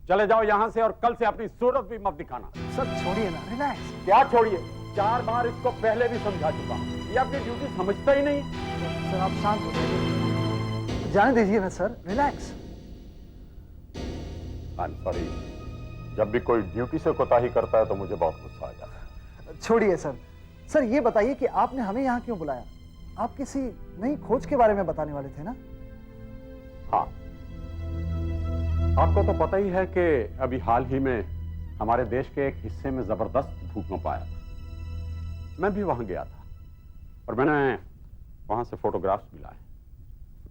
चले जाओ यहां से और कल से अपनी सूरत भी मत दिखाना। सर छोड़िए ना, रिलैक्स। क्या छोड़िए? 4 बार इसको पहले भी समझा चुका हूं। ये आपकी ड्यूटी समझता ही नहीं। सर आप शांत हो जाइए, जाने दीजिए ना sir, relax. I am sorry, जब भी कोई ड्यूटी से कोताही करता है तो मुझे बहुत गुस्सा आ जाता है। छोड़िए सर। सर ये बताइए कि आपने हमें यहाँ क्यों बुलाया? आप किसी नई खोज के बारे में बताने वाले थे ना? हाँ, आपको तो पता ही है कि अभी हाल ही में हमारे देश के एक हिस्से में जबरदस्त भूकंप आया था। मैं भी वहां गया था और मैंने वहां से फोटोग्राफ्स भी लाए।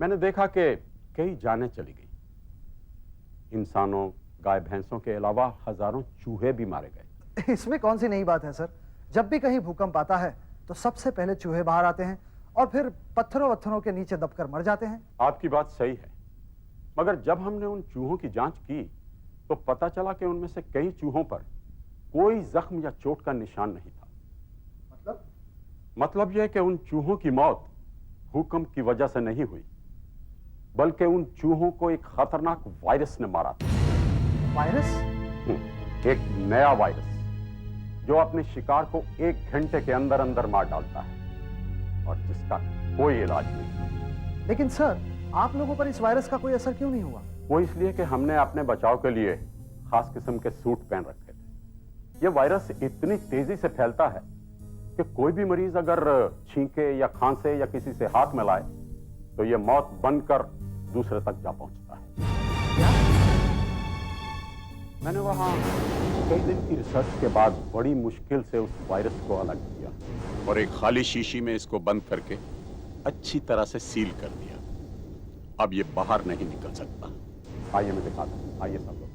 मैंने देखा कि कई जानें चली गई। इंसानों, गाय भैंसों के अलावा हजारों चूहे भी मारे गए। इसमें कौन सी नई बात है सर? जब भी कहीं भूकंप आता है तो सबसे पहले चूहे बाहर आते हैं और फिर पत्थरों के नीचे दबकर मर जाते हैं। आपकी बात सही है, मगर जब हमने उन चूहों की जांच की तो पता चला कि उनमें से कई चूहों पर कोई जख्म या चोट का निशान नहीं था। मतलब यह कि उन चूहों की मौत भूकंप की वजह से नहीं हुई, बल्कि उन चूहों को एक खतरनाक वायरस ने मारा था। वायरस? एक नया वायरस जो अपने शिकार को 1 घंटे के अंदर अंदर मार डालता है और जिसका कोई इलाज नहीं। लेकिन सर, आप लोगों पर इस वायरस का कोई असर क्यों नहीं हुआ? वो इसलिए कि हमने अपने बचाव के लिए खास किस्म के सूट पहन रखे थे। यह वायरस इतनी तेजी से फैलता है कि कोई भी मरीज अगर छींके या खांसे या किसी से हाथ मिलाए तो यह मौत बनकर दूसरे तक जा पहुंचता है। मैंने वहां कई दिन की रिसर्च के बाद बड़ी मुश्किल से उस वायरस को अलग किया और एक खाली शीशी में इसको बंद करके अच्छी तरह से सील कर दिया। अब ये बाहर नहीं निकल सकता। आइए मैं दिखाता हूं। आइए सब लोग।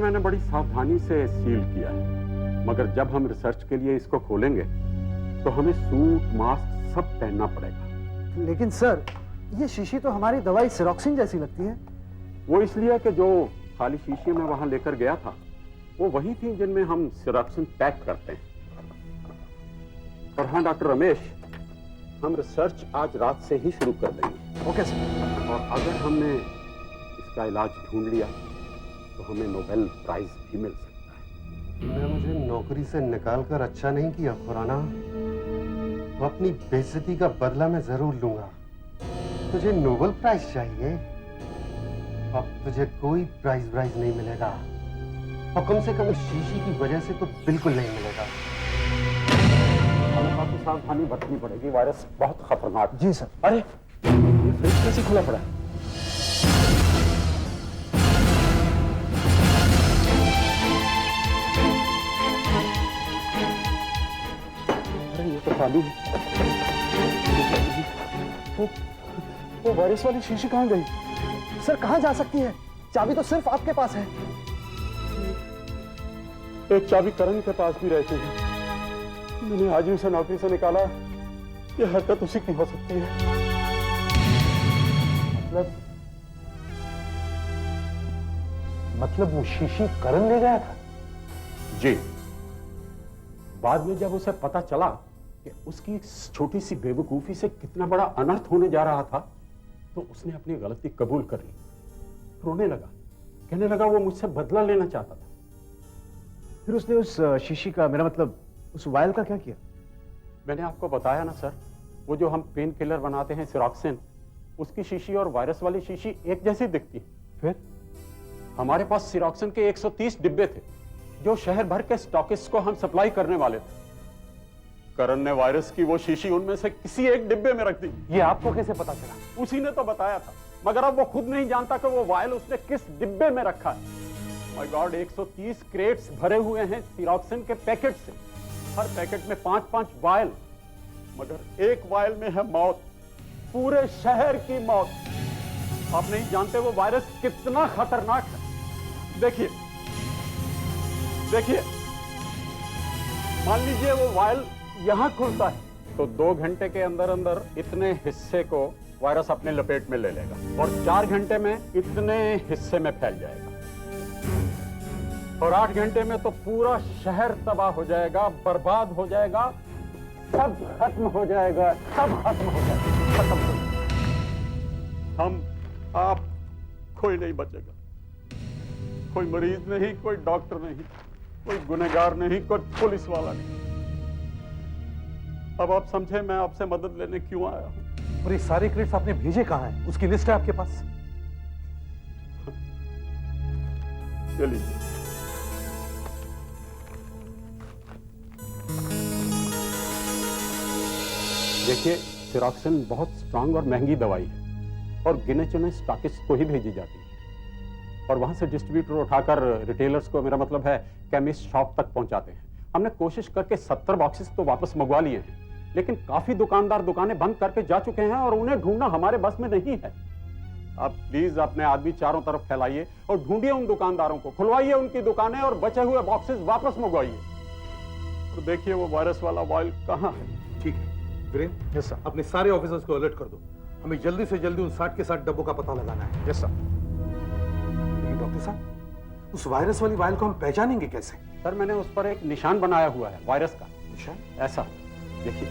मैंने बड़ी सावधानी से सील किया है, मगर जब हम रिसर्च के लिए इसको खोलेंगे तो हमें सूट मास्क सब पहनना पड़ेगा। लेकिन सर, ये शीशी तो हमारी दवाई सिरोक्सिन जैसी लगती है। वो इसलिए कि जो खाली शीशी में वहां लेकर गया था वो वही थी जिनमें हम सिरोक्सिन पैक करते हैं। और हाँ डॉक्टर रमेश, हम रिसर्च आज रात से ही शुरू कर देंगे। Okay sir. और अगर हमने इसका इलाज ढूंढ लिया तो हमें नोबेल प्राइज भी मिल सकता है। तूने मुझे नौकरी से निकालकर अच्छा नहीं किया खुराना। तो अपनी बेइज्जती का बदला मैं जरूर लूंगा। तुझे नोबेल प्राइज चाहिए? अब तुझे कोई प्राइज नहीं मिलेगा, और कम से कम इस शीशी की वजह से तो बिल्कुल नहीं मिलेगा। हमें काफी सावधानी बरतनी पड़ेगी, वायरस बहुत खतरनाक। जी सर। अरे ये फ्रिज कैसे खुला पड़ा है? अरे ये तो खाली है। वो वायरस वाली शीशी कहाँ गई? सर कहाँ जा सकती है? चाबी तो सिर्फ आपके पास है। एक चाबी करण के पास भी रहती है। मैंने आज ही उसे नौकरी से निकाला। यह हरकत उसी की हो सकती है। मतलब वो शीशी करण ले गया था? जी। बाद में जब उसे पता चला कि उसकी छोटी सी बेवकूफी से कितना बड़ा अनर्थ होने जा रहा था, तो उसने अपनी गलती कबूल कर ली। रोने लगा, कहने लगा वो मुझसे बदला लेना चाहता था। फिर उसने उस शीशी का, मेरा मतलब उस वायल का क्या किया? मैंने आपको बताया ना सर, वो जो हम पेन किलर बनाते हैं सिरोक्सिन, उसकी शीशी और वायरस वाली शीशी एक जैसी दिखती है। फिर हमारे पास सिरोक्सिन के 130 डिब्बे थे जो शहर भर के स्टॉकिस्ट को हम सप्लाई करने वाले थे। करण ने वायरस की वो शीशी उनमें से किसी एक डिब्बे में रख दी। ये आपको कैसे पता चला? उसी ने तो बताया था, मगर अब वो खुद नहीं जानता कि वो वायल उसने किस डिब्बे में रखा है। माय गॉड, 130 क्रेट्स भरे हुए हैं सिरोक्सिन के पैकेट से। हर पैकेट में 5-5 वायल, मगर एक वायल में है मौत, पूरे शहर की मौत। आप नहीं जानते वो वायरस कितना खतरनाक है। देखिए देखिए, मान लीजिए वो वायल यहां खुलता है तो 2 घंटे के अंदर अंदर इतने हिस्से को वायरस अपने लपेट में ले लेगा, और 4 घंटे में इतने हिस्से में फैल जाएगा, और 8 घंटे में तो पूरा शहर तबाह हो जाएगा, बर्बाद हो जाएगा, सब खत्म हो जाएगा, सब खत्म हो जाएगा, खत्म हो जाएगा। हम, आप, कोई नहीं बचेगा। कोई मरीज नहीं, कोई डॉक्टर नहीं, कोई गुनहगार नहीं, कोई पुलिस वाला नहीं। अब आप समझे मैं आपसे मदद लेने क्यों आया हूं। और ये सारे क्रेट्स आपने भेजे कहां हैं? उसकी लिस्ट है आपके पास? चलिए। देखिए, सिरोक्सिन बहुत स्ट्रांग और महंगी दवाई है और गिने चुने स्टॉकिस्ट को ही भेजी जाती है, और वहां से डिस्ट्रीब्यूटर उठाकर रिटेलर्स को, मेरा मतलब है केमिस्ट शॉप तक पहुंचाते हैं। हमने कोशिश करके 70 बॉक्सेस तो वापस मंगवा लिए हैं, लेकिन काफी दुकानदार दुकानें बंद करके जा चुके हैं और उन्हें ढूंढना हमारे बस में नहीं है। आप प्लीज अपने आदमी चारों तरफ फैलाइए और ढूंढिए उन दुकानदारों को, खुलवाइए उनकी दुकानें और बचे हुए बॉक्सेस वापस मंगवाइए। और देखिए वो वायरस वाला वायल कहां है। ठीक है वीरेन। Yes sir. अपने सारे ऑफिसर्स को अलर्ट कर दो, हमें जल्दी से जल्दी उन 60 के 60 डब्बों का पता लगाना है। Yes sir. लेकिन डॉक्टर साहब, उस वायरस वाली वायल को हम पहचानेंगे कैसे? सर, मैंने उस पर एक निशान बनाया हुआ है वायरस का। निशान? ऐसा देखिए।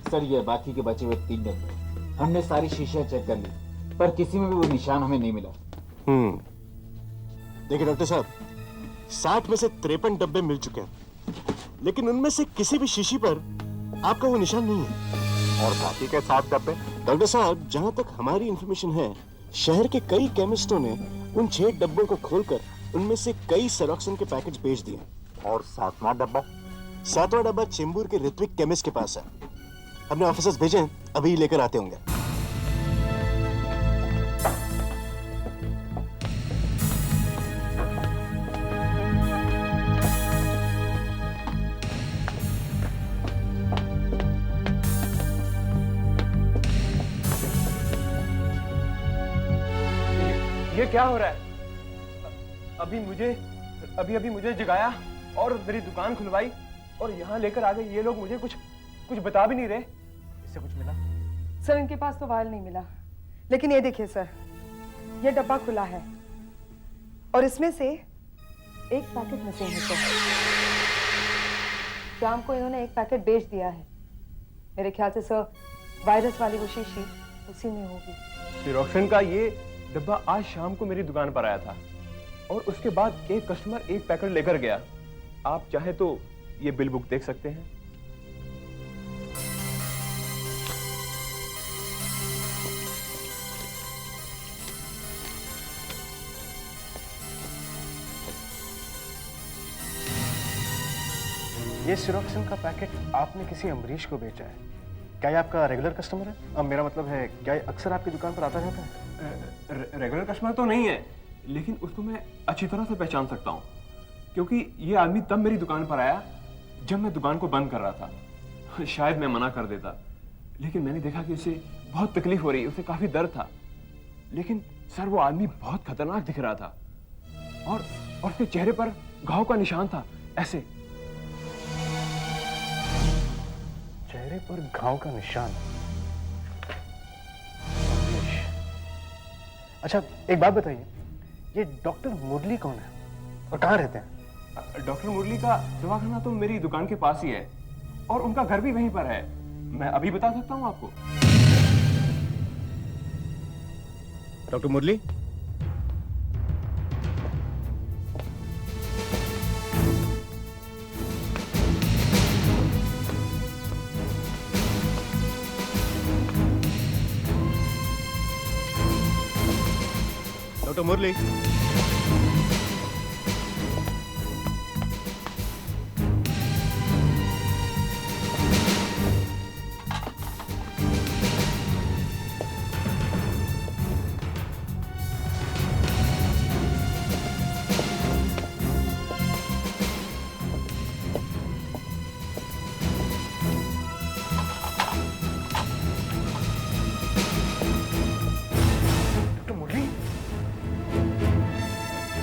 सर, ये बाकी के बचे हुए 3 डब्बे, हमने सारी शीशियां चेक कर ली, पर किसी में भी वो निशान हमें नहीं मिला। देखिए डॉक्टर साहब, 60 में से 53 डब्बे मिल चुके हैं, लेकिन उनमें से किसी भी शीशी पर आपका वो निशान नहीं है। और बाकी के 7 डब्बे डॉक्टर साहब, जहां तक हमारी इंफॉर्मेशन है, शहर के कई केमिस्टों ने उन 6 डब्बों को खोलकर उनमें से कई सेरोक्सिन के पैकेट बेच दिए। और 7वां डब्बा? 7वां डब्बा चेंबूर के ऋत्विक केमिस्ट के पास है। अपने ऑफिसर्स भेजें, अभी लेकर आते होंगे। ये क्या हो रहा है? अभी मुझे जगाया और मेरी दुकान खुलवाई और यहाँ लेकर आ गए ये लोग। मुझे कुछ बता भी नहीं रहे। इससे कुछ मिला? सर, इनके पास तो वायल नहीं मिला, लेकिन ये देखिए सर, ये डब्बा खुला है और इसमें से एक पैकेट मिसिंग है सर। शाम को इन्होंने एक पैकेट बेच दिया है। मेरे ख्याल से सर वायरस वाली वो शीशी उसी में होगी। सिरोक्सिन का ये डब्बा आज शाम को मेरी दुकान पर आया था और उसके बाद एक कस्टमर एक पैकेट लेकर गया। आप चाहे तो ये बिल बुक देख सकते हैं। ये सिरोक्सिन का पैकेट आपने किसी अमरीश को बेचा है। क्या ये आपका रेगुलर कस्टमर है? अब मेरा मतलब है, क्या ये अक्सर आपकी दुकान पर आता रहता है? रेगुलर कस्टमर तो नहीं है, लेकिन उसको मैं अच्छी तरह से पहचान सकता हूँ, क्योंकि ये आदमी तब मेरी दुकान पर आया जब मैं दुकान को बंद कर रहा था। शायद मैं मना कर देता, लेकिन मैंने देखा कि उसे बहुत तकलीफ हो रही, उसे काफी दर्द था। लेकिन सर, वो आदमी बहुत खतरनाक दिख रहा था और उसके चेहरे पर घाव का निशान था, ऐसे। चेहरे पर घाव का निशान? अच्छा, एक बात बताइए, ये डॉक्टर मुरली कौन है और कहाँ रहते हैं? डॉक्टर मुरली का दवाखाना तो मेरी दुकान के पास ही है और उनका घर भी वहीं पर है। मैं अभी बता सकता हूँ आपको। Doctor Murali? Doctor Murali?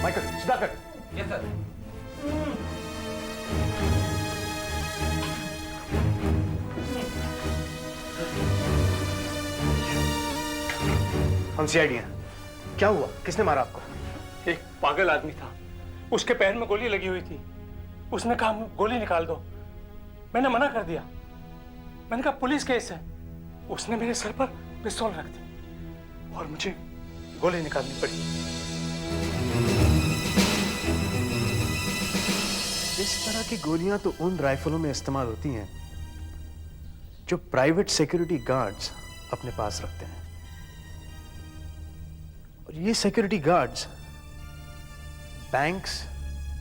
Michael, Sudhakar. Yes sir. हम सीआईडी हैं। क्या हुआ? किसने मारा आपको? एक पागल आदमी था, उसके पैर में गोली लगी हुई थी। उसने कहा गोली निकाल दो। मैंने मना कर दिया। मैंने कहा पुलिस केस है। उसने मेरे सर पर पिस्तौल रख दी और मुझे गोली निकालनी पड़ी। इस तरह की गोलियां तो उन राइफलों में इस्तेमाल होती हैं जो प्राइवेट सिक्योरिटी गार्ड्स अपने पास रखते हैं, और ये सिक्योरिटी गार्ड्स बैंक्स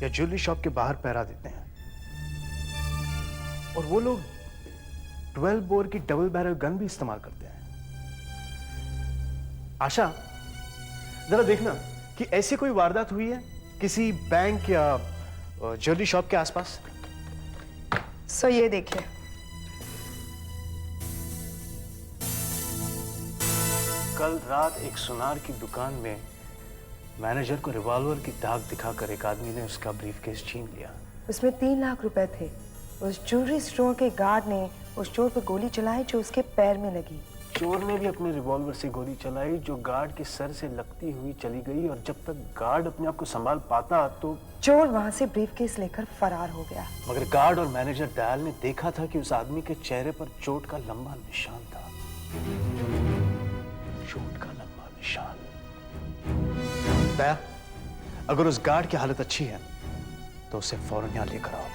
या ज्वेलरी शॉप के बाहर पहरा देते हैं। और वो लोग 12 बोर की डबल बैरल गन भी इस्तेमाल करते हैं। आशा, जरा देखना कि ऐसी कोई वारदात हुई है किसी बैंक या ज्वेलरी शॉप के आसपास? सो ये देखिए, कल रात एक सुनार की दुकान में मैनेजर को रिवॉल्वर की दाग दिखाकर एक आदमी ने उसका ब्रीफकेस छीन लिया। उसमें 3 लाख रुपए थे। उस ज्वेलरी स्टोर के गार्ड ने उस चोर पर गोली चलाई जो उसके पैर में लगी। चोर ने भी अपने रिवॉल्वर से गोली चलाई जो गार्ड के सर से लगती हुई चली गई, और जब तक गार्ड अपने आप को संभाल पाता तो चोर वहां से ब्रीफकेस लेकर फरार हो गया। मगर गार्ड और मैनेजर दयाल ने देखा था कि उस आदमी के चेहरे पर चोट का लंबा निशान था। चोट का लंबा निशान। दया, अगर उस गार्ड की हालत अच्छी है तो उसे फौरन यहां लेकर आओ।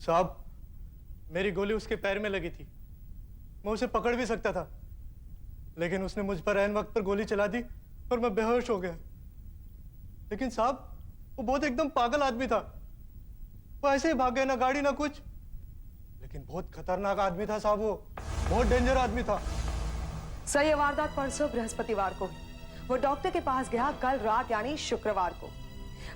साहब, मेरी गोली उसके पैर में लगी थी, मैं उसे पकड़ भी सकता था, लेकिन उसने मुझ पर ऐन वक्त पर गोली चला दी और मैं बेहोश हो गया। लेकिन साहब, वो बहुत एकदम पागल आदमी था। वो ऐसे ही भाग गया, ना गाड़ी ना कुछ, लेकिन बहुत खतरनाक आदमी था साहब। वो बहुत डेंजर आदमी था। सर, ये वारदात परसों बृहस्पतिवार को हुई। वो डॉक्टर के पास गया कल रात यानी शुक्रवार को।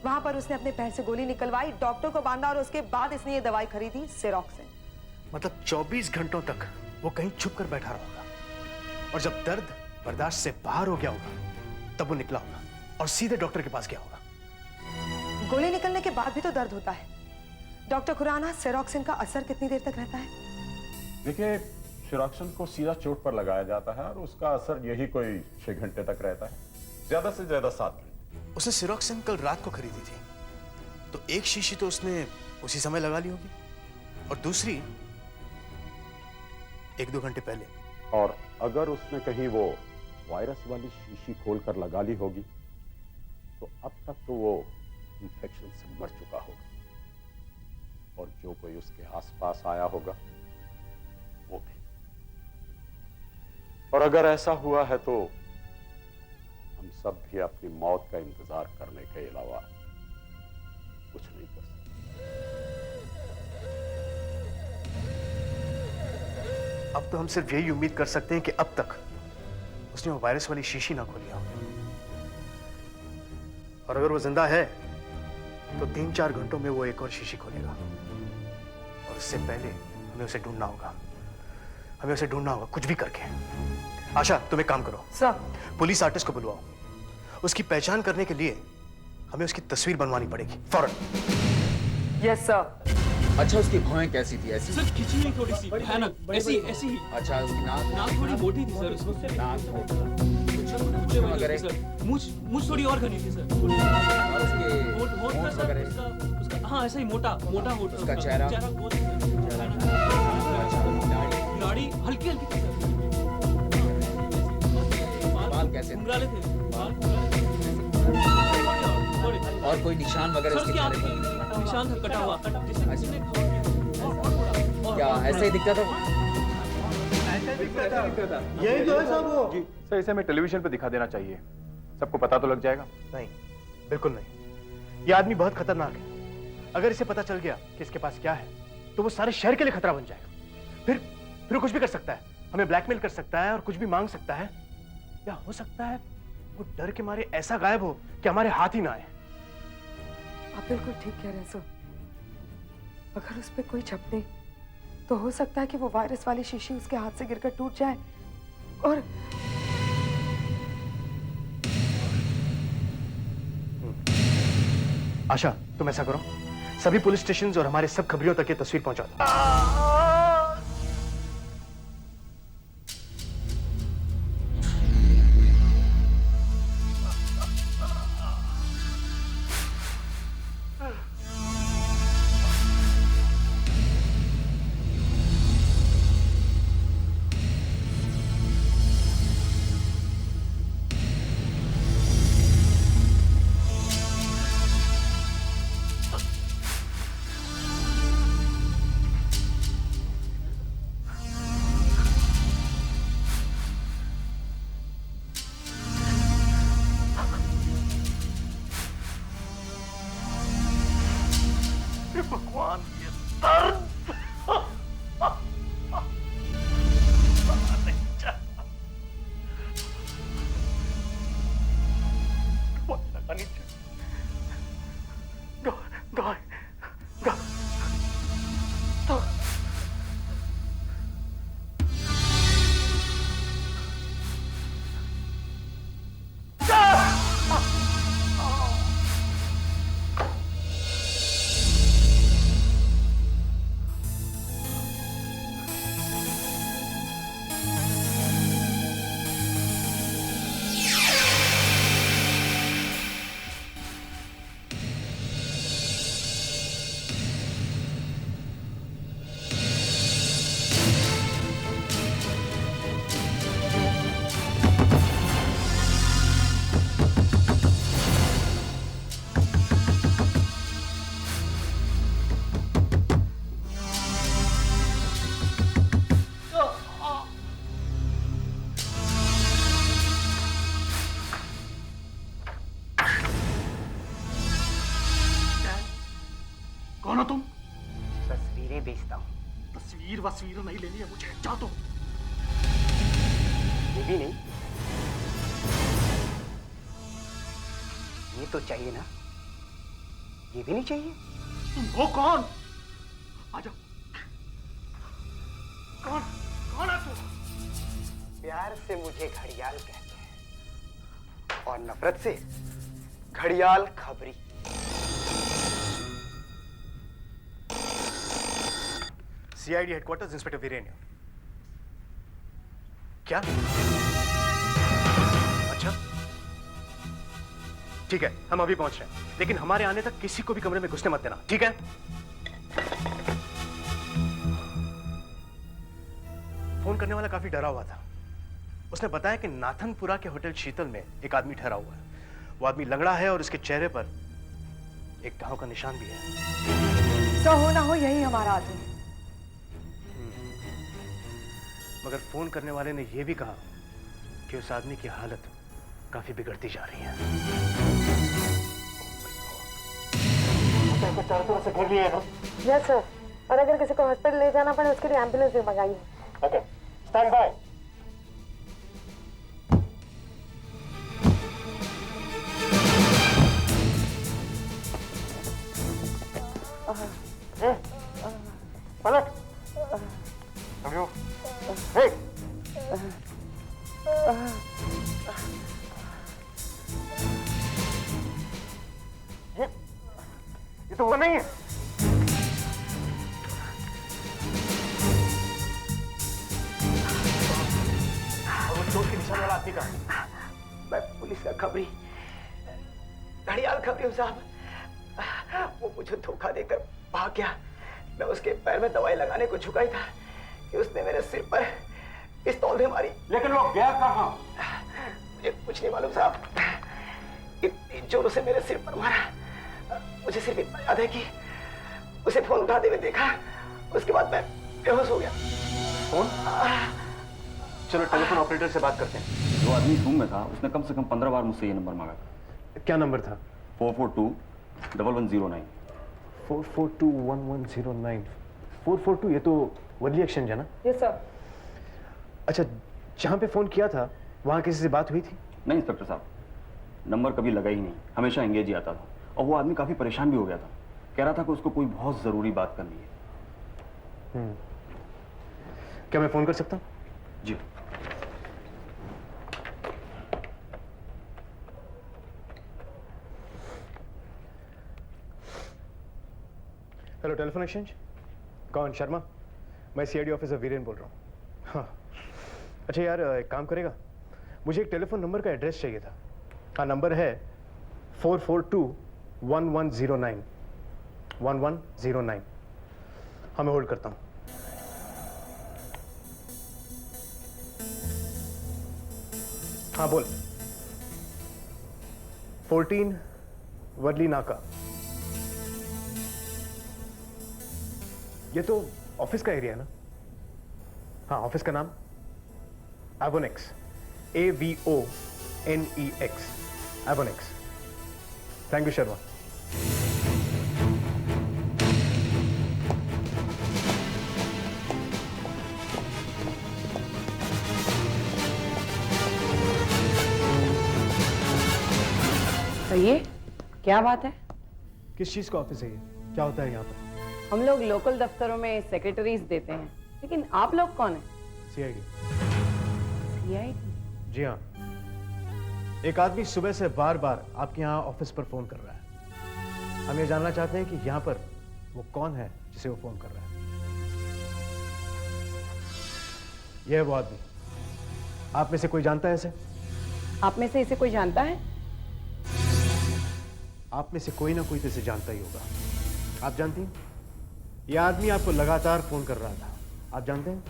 वहां पर उसने अपने पैर से गोली निकलवाई, डॉक्टर को बांधा और उसके बाद इसने ये दवाई खरीदी, सेरोक्सिन। मतलब 24 घंटों तक वो कहीं छुप कर बैठा रहा और जब दर्द बर्दाश्त से बाहर हो गया होगा तब वो निकला होगा और सीधे डॉक्टर के पास गया होगा। गोली निकलने के बाद भी तो दर्द होता है। डॉक्टर खुराना, सेरोक्सिन का असर कितनी देर तक रहता है? देखिए, सेरोक्सिन को सीधा चोट पर लगाया जाता है और उसका असर यही कोई 6 घंटे तक रहता है, ज्यादा से ज्यादा 7 घंटे। उसने सेरोक्सिन कल रात को खरीदी थी, तो एक शीशी तो उसने उसी समय लगा ली होगी और दूसरी 1-2 घंटे पहले। और अगर उसने कहीं वो वायरस वाली शीशी खोलकर लगा ली होगी तो अब तक तो वो इंफेक्शन से मर चुका होगा और जो कोई उसके आसपास आया होगा वो भी। और अगर ऐसा हुआ है तो हम सब भी अपनी मौत का इंतजार करने के अलावा कुछ नहीं कर सकते। अब तो हम सिर्फ यही उम्मीद कर सकते हैं कि अब तक उसने वो वायरस वाली शीशी ना खोली हो। और अगर वो जिंदा है तो 3-4 घंटों में वो एक और शीशी खोलेगा और उससे पहले हमें उसे ढूंढना होगा। हमें उसे ढूंढना होगा कुछ भी करके। आशा, तुम एक काम करो सर, पुलिस आर्टिस्ट को बुलवाओ। उसकी पहचान करने के लिए हमें उसकी तस्वीर बनवानी पड़ेगी फौरन। Yes sir. अच्छा, उसकी भौहें कैसी थी? ऐसी? सर, खिंची हुई थोड़ी सी भयानक, ऐसी ऐसी ही। अच्छा, उसकी नाक थोड़ी मोटी थी सर। मुझ थोड़ी और घनी थी सर। और उसके होठ का सर, उसका हाँ ऐसा ही मोटा होठ। उसका चेहरा दाढ़ी हल्की हल्की थी सर। बाल कैसे? घुंघराले थे। और कोई निशान वगैरह इसके चेहरे पर? निशान था कटा हुआ। क्या ऐसे ही दिखता था? यही तो है साहब वो। जी सर, इसे हमें टेलीविजन पे दिखा देना चाहिए, सबको पता तो लग जाएगा। नहीं, बिल्कुल नहीं। ये आदमी बहुत खतरनाक है। अगर इसे पता चल गया कि इसके पास क्या है तो वो सारे शहर के लिए खतरा बन जाएगा। फिर वो कुछ भी कर सकता है, हमें ब्लैकमेल कर सकता है और कुछ भी मांग सकता है, या हो सकता है वो डर के मारे ऐसा गायब हो कि हमारे हाथ ही ना आए। आप बिल्कुल ठीक कह रहे हैं सर। अगर उस पर कोई झपटे तो हो सकता है कि वो वायरस वाली शीशी उसके हाथ से गिरकर टूट जाए और आशा, तुम ऐसा करो, सभी पुलिस स्टेशन और हमारे सब खबरियों तक ये तस्वीर पहुंचा दो। तस्वीर वस्वीर नहीं लेनी है मुझे, जा तो। ये भी नहीं, ये तो चाहिए ना, ये भी नहीं चाहिए। वो कौन? आजा। कौन कौन है तू? प्यार से मुझे घड़ियाल कहते हैं और नफरत से घड़ियाल खबरी। CID headquarters, inspector Viren. क्या? अच्छा ठीक है, हम अभी पहुंच रहे हैं, लेकिन हमारे आने तक किसी को भी कमरे में घुसने मत देना, ठीक है? फोन करने वाला काफी डरा हुआ था। उसने बताया कि नाथनपुरा के होटल शीतल में एक आदमी ठहरा हुआ है। वो आदमी लंगड़ा है और उसके चेहरे पर एक घाव का निशान भी है। तो हो ना हो यही हमारा आदमी। मगर फोन करने वाले ने यह भी कहा कि उस आदमी की हालत काफी बिगड़ती जा रही है। चारों तरफ से घेर लिया है ना? यस सर, और अगर किसी को हॉस्पिटल ले जाना पड़े उसके लिए एम्बुलेंस भी मंगाई है। Okay, stand by. पलट। समझो। हे। ये तो वो नहीं है। और वो चोट के निशान वाला आदमी का? मैं पुलिस का खबरी, घड़ियाल खबरी हूँ साहब। वो मुझे धोखा देकर भाग गया। मैं उसके पैर में दवाई लगाने को झुका ही था कि उसने मेरे सिर पर पिस्तौल दे मारी। लेकिन वो गया कहाँ? मुझे कुछ नहीं मालूम साहब। इतनी जोरों से मेरे सिर पर मारा। मुझे सिर्फ इतना याद है कि उसे फोन उठाते हुए देखा, उसके बाद मैं बेहोश हो गया। फोन? चलो टेलीफोन ऑपरेटर से बात करते हैं। जो आदमी रूम में था उसने कम से कम 15 बार मुझसे ये नंबर मांगा था। क्या नंबर था? 442-1109। 442-1109। 442, ये तो वर्ली एक्सचेंज है ना? Yes sir. अच्छा, जहाँ पे फोन किया था वहाँ किसी से बात हुई थी? नहीं इंस्पेक्टर साहब, नंबर कभी लगा ही नहीं, हमेशा एंगेज ही आता था। और वो आदमी काफी परेशान भी हो गया था, कह रहा था कि उसको कोई बहुत जरूरी बात करनी है। क्या मैं फोन कर सकता हूँ? जी। Hello, telephone exchange. कौन? शर्मा? मैं सीआईडी ऑफिसर वीरेन बोल रहा हूँ। हाँ, अच्छा यार, एक काम करेगा, मुझे एक टेलीफोन नंबर का एड्रेस चाहिए था। हाँ, नंबर है 442-1109। 1109। हाँ, मैं होल्ड करता हूँ। हाँ बोल। 14 वर्ली नाका। ये तो ऑफिस का एरिया है ना? हाँ, ऑफिस का नाम Avonex. AVONEX। Avonex. Thank you Sharma. तो ये क्या बात है? किस चीज का ऑफिस है ये? क्या होता है यहाँ पर? हम लोग लोकल दफ्तरों में सेक्रेटरीज देते हैं, लेकिन आप लोग कौन है? सीआईडी। सीआईडी? जी हाँ, एक आदमी सुबह से बार बार आपके यहाँ ऑफिस पर फोन कर रहा है। हम ये जानना चाहते हैं कि यहाँ पर वो कौन है जिसे वो फोन कर रहा है। यह है वो आदमी। आप में से कोई जानता है इसे? आप में से इसे कोई जानता है? आप में से कोई ना कोई तो इसे जानता ही होगा। आप जानती हैं? यह आदमी आपको लगातार फोन कर रहा था। आप जानते हैं?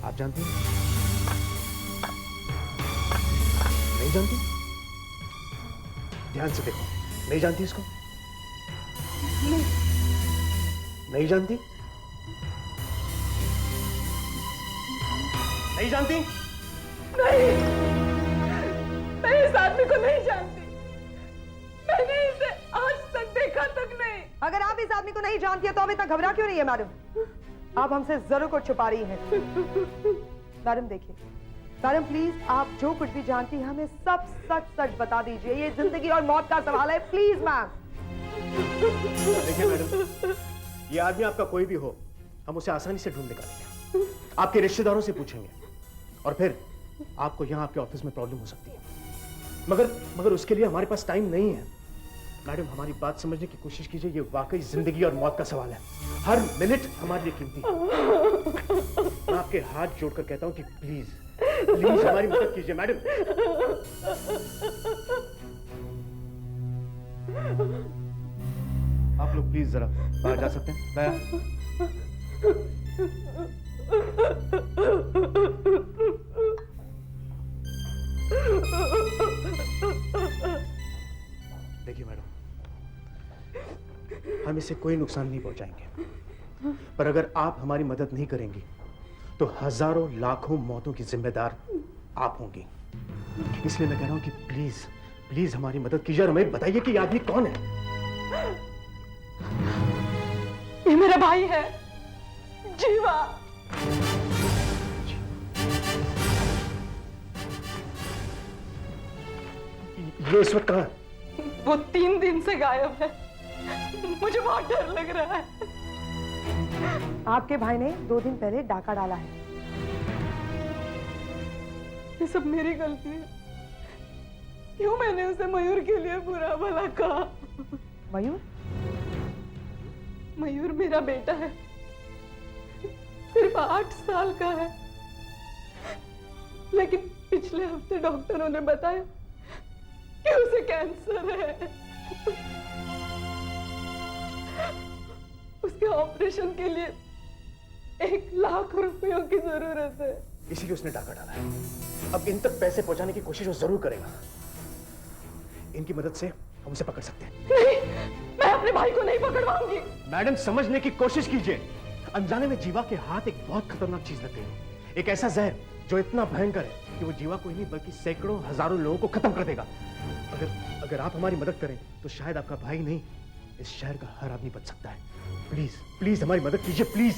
आप जानती हैं? नहीं जानती? ध्यान से देखो। नहीं जानती इसको? नहीं जानती? नहीं जानती? नहीं, मैं इस आदमी को नहीं जानती। मैंने इसे आज तक देखा देखा तक नहीं। अगर आप इस आदमी को नहीं जानती है तो अब इतना घबरा क्यों रही है मैडम? आप हमसे जरूर कुछ छुपा रही हैं। मैडम देखिए, मैडम प्लीज आप जो कुछ भी जानती हैं हमें सब सच सच बता दीजिए। ये जिंदगी और मौत का सवाल है, प्लीज मैम। देखिए मैडम, ये आदमी आपका कोई भी हो, हम उसे आसानी से ढूंढ निकालेंगे। आपके रिश्तेदारों से पूछेंगे और फिर आपको यहाँ आपके ऑफिस में प्रॉब्लम हो सकती है, मगर उसके लिए हमारे पास टाइम नहीं है। मैडम हमारी बात समझने की कोशिश कीजिए, ये वाकई जिंदगी और मौत का सवाल है। हर मिनट हमारे लिए कीमती है। मैं आपके हाथ जोड़कर कहता हूँ कि प्लीज प्लीज हमारी मदद कीजिए मैडम। आप लोग प्लीज जरा बाहर जा सकते हैं? दया। देखिए मैडम, हम इससे कोई नुकसान नहीं पहुंचाएंगे, पर अगर आप हमारी मदद नहीं करेंगी तो हजारों लाखों मौतों की जिम्मेदार आप होंगी। इसलिए मैं कह रहा हूं कि प्लीज प्लीज हमारी मदद कीजिए और हमें बताइए कि ये आदमी कौन है। ये मेरा भाई है, जीवा। ये इस वक्त कहाँ है? वो 3 दिन से गायब है। मुझे बहुत डर लग रहा है। आपके भाई ने 2 दिन पहले डाका डाला है। ये सब मेरी गलती है। क्यों मैंने उसे मयूर के लिए बुरा भला कहा? मयूर? मयूर मेरा बेटा है, सिर्फ 8 साल का है, लेकिन पिछले हफ्ते डॉक्टरों ने बताया कि उसे कैंसर है। उसके ऑपरेशन के लिए 1 लाख रुपयों की जरूरत है। इसीलिए उसने डाका डाला है। अब इन तक पैसे पहुंचाने की कोशिश वो जरूर करेगा। इनकी मदद से हम उसे पकड़ सकते हैं। नहीं, मैं अपने भाई को नहीं पकड़वाऊंगी। मैडम समझने की कोशिश कीजिए। अनजाने में जीवा के हाथ एक बहुत खतरनाक चीज लग गई है। एक ऐसा जहर जो इतना भयंकर है कि वो जीवा को ही नहीं बल्कि सैकड़ों हजारों लोगों को खत्म कर देगा। अगर आप हमारी मदद करें तो शायद आपका भाई नहीं, इस शहर का हर आदमी बच सकता है। प्लीज प्लीज हमारी मदद कीजिए, प्लीज।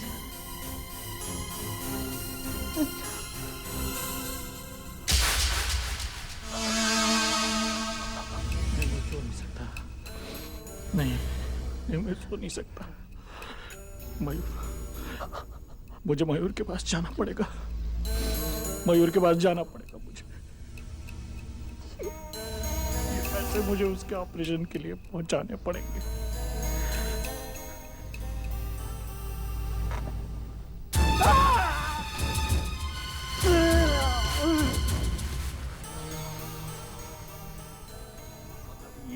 नहीं, मैं सो नहीं सकता। मुझे मयूर के पास जाना पड़ेगा। मयूर के पास जाना पड़ेगा मुझे। ये पैसे मुझे उसके ऑपरेशन के लिए पहुंचाने पड़ेंगे।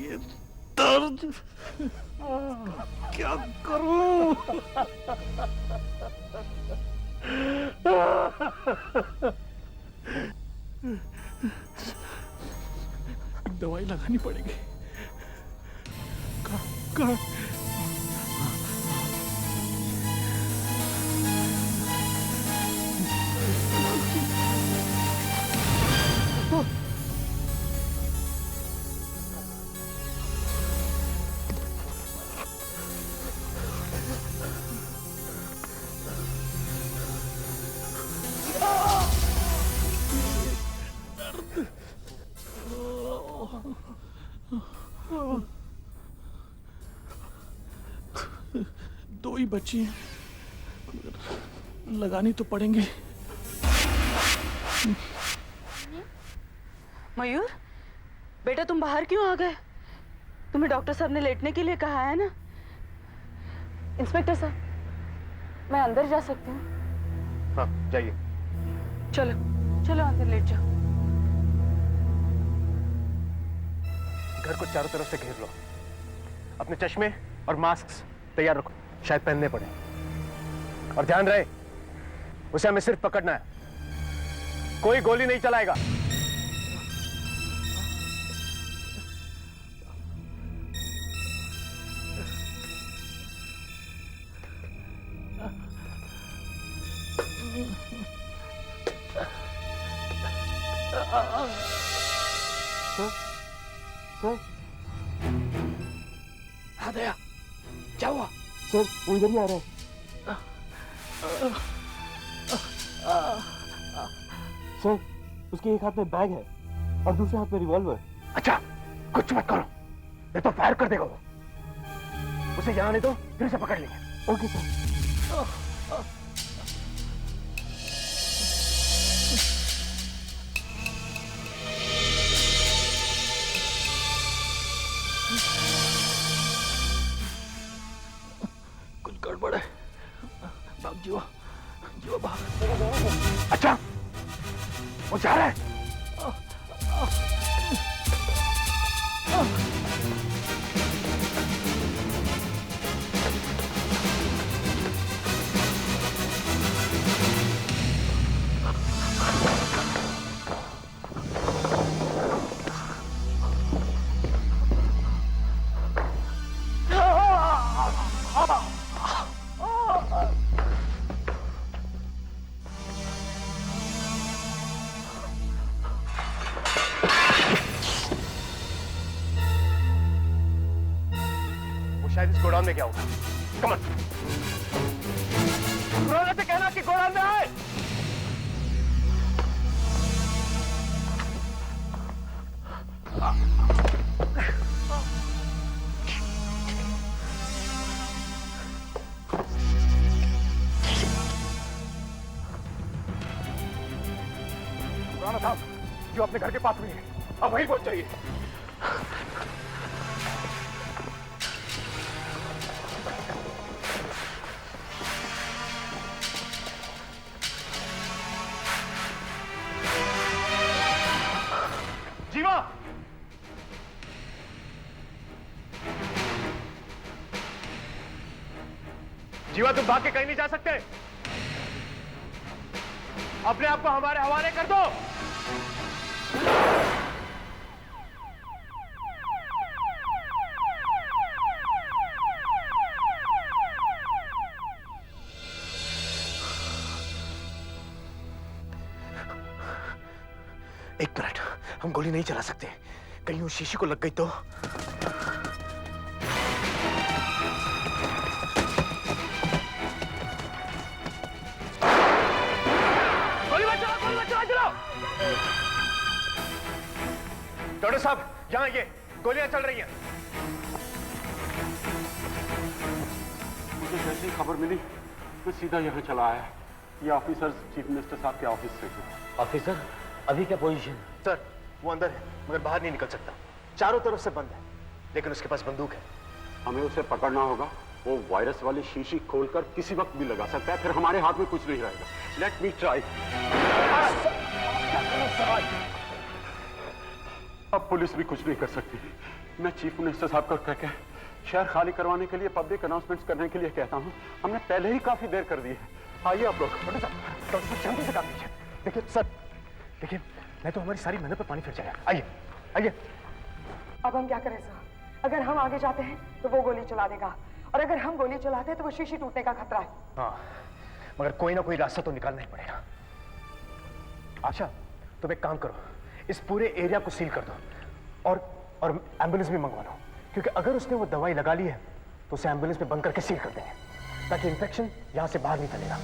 ये दर्द क्या करूं? दवाई लगानी पड़ेगी। कहाँ? दो ही बची हैं, लगानी तो पड़ेंगी। मयूर, बेटा तुम बाहर क्यों आ गए? तुम्हें डॉक्टर साहब ने लेटने के लिए कहा है ना? इंस्पेक्टर साहब, मैं अंदर जा सकती हूँ? हाँ, जाइए। चलो चलो अंदर लेट जाओ। घर को चारों तरफ से घेर लो। अपने चश्मे और मास्क तैयार रखो, शायद पहनने पड़े। और ध्यान रहे, उसे हमें सिर्फ पकड़ना है, कोई गोली नहीं चलाएगा। आ गया। सर वो इधर ही आ रहा है। सर उसके एक हाथ में बैग है और दूसरे हाथ में रिवॉल्वर। अच्छा कुछ मत करो, नहीं तो फायर कर देगा वो। उसे यहाँ आने दो, फिर से पकड़ लेंगे। Okay sir. कुछ गड़बड़ है। भाग जीवा, जीवा भाग। अच्छा वो जा रहा है। शायद इस गोडाउन में क्या होगा। कम ऑन, रोना से कहना कि गोडाउन में आए। रोना साहब जो अपने घर के पास हुई है, अब वहीं पहुंच जाइए। जीवा, जीवा तुम भाग के कहीं नहीं जा सकते। अपने आप को हमारे हवाले कर दो। एक मिनट, हम गोली नहीं चला सकते, कहीं उस शीशी को लग गई तो। गोली मत चलाओ। डॉक्टर साहब यहाँ ये गोलियां चल रही हैं। मुझे जैसे ही खबर मिली मैं सीधा यहाँ चला आया। ये ऑफिसर चीफ मिनिस्टर साहब के ऑफिस से थे। ऑफिसर अभी क्या पोजीशन? सर वो अंदर है मगर बाहर नहीं निकल सकता, चारों तरफ से बंद है, लेकिन उसके पास बंदूक है। हमें उसे पकड़ना होगा। वो वायरस वाली शीशी खोलकर किसी वक्त भी लगा सकता है, फिर हमारे हाथ में कुछ नहीं रहेगा। Let me try. अब पुलिस भी कुछ नहीं कर सकती। मैं चीफ मिनिस्टर साहब को कहकर शहर खाली करवाने के लिए पब्लिक अनाउंसमेंट्स करने के लिए कहता हूँ। हमने पहले ही काफी देर कर दी है। आइए आप लोग। जल्दी से काम कीजिए। देखिए सर, देखिए नहीं तो हमारी सारी मेहनत पर पानी फिर जाएगा। आइए आइए। अब हम क्या करें सर? अगर हम आगे जाते हैं तो वो गोली चला देगा, और अगर हम गोली चलाते हैं तो वो शीशी टूटने का खतरा है। हाँ मगर कोई ना कोई रास्ता तो निकालना ही पड़ेगा। आशा तुम एक काम करो, इस पूरे एरिया को सील कर दो और एम्बुलेंस भी मंगवा लो, क्योंकि अगर उसने वो दवाई लगा ली है तो उसे एम्बुलेंस में बंद करके सील कर देंगे ताकि इंफेक्शन यहां से बाहर नहीं फैलेगा।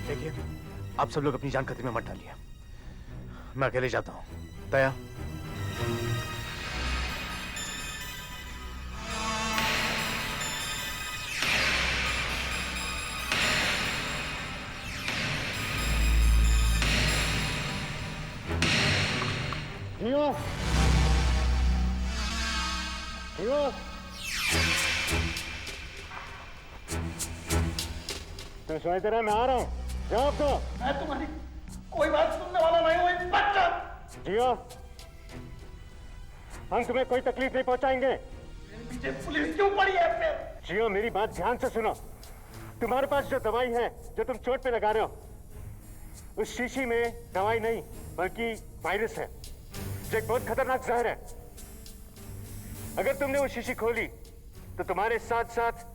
देखिए आप सब लोग अपनी जान खतरे में मत डालिए, मैं अकेले जाता हूं। दया मैं सुनाई रहा, मैं आ रहा हूँ। जवाब दो। मैं तुम्हारी कोई बात सुनने वाला नहीं हूँ बच्चा। जियो, हम तुम्हें कोई तकलीफ नहीं पहुंचाएंगे। पीछे पुलिस क्यों पड़ी है फिर? जियो मेरी बात ध्यान से सुनो। तुम्हारे पास जो दवाई है जो तुम चोट पे लगा रहे हो, उस शीशी में दवाई नहीं बल्कि वायरस है, जो एक बहुत खतरनाक जहर है। अगर तुमने वो शीशी खोली तो तुम्हारे साथ साथ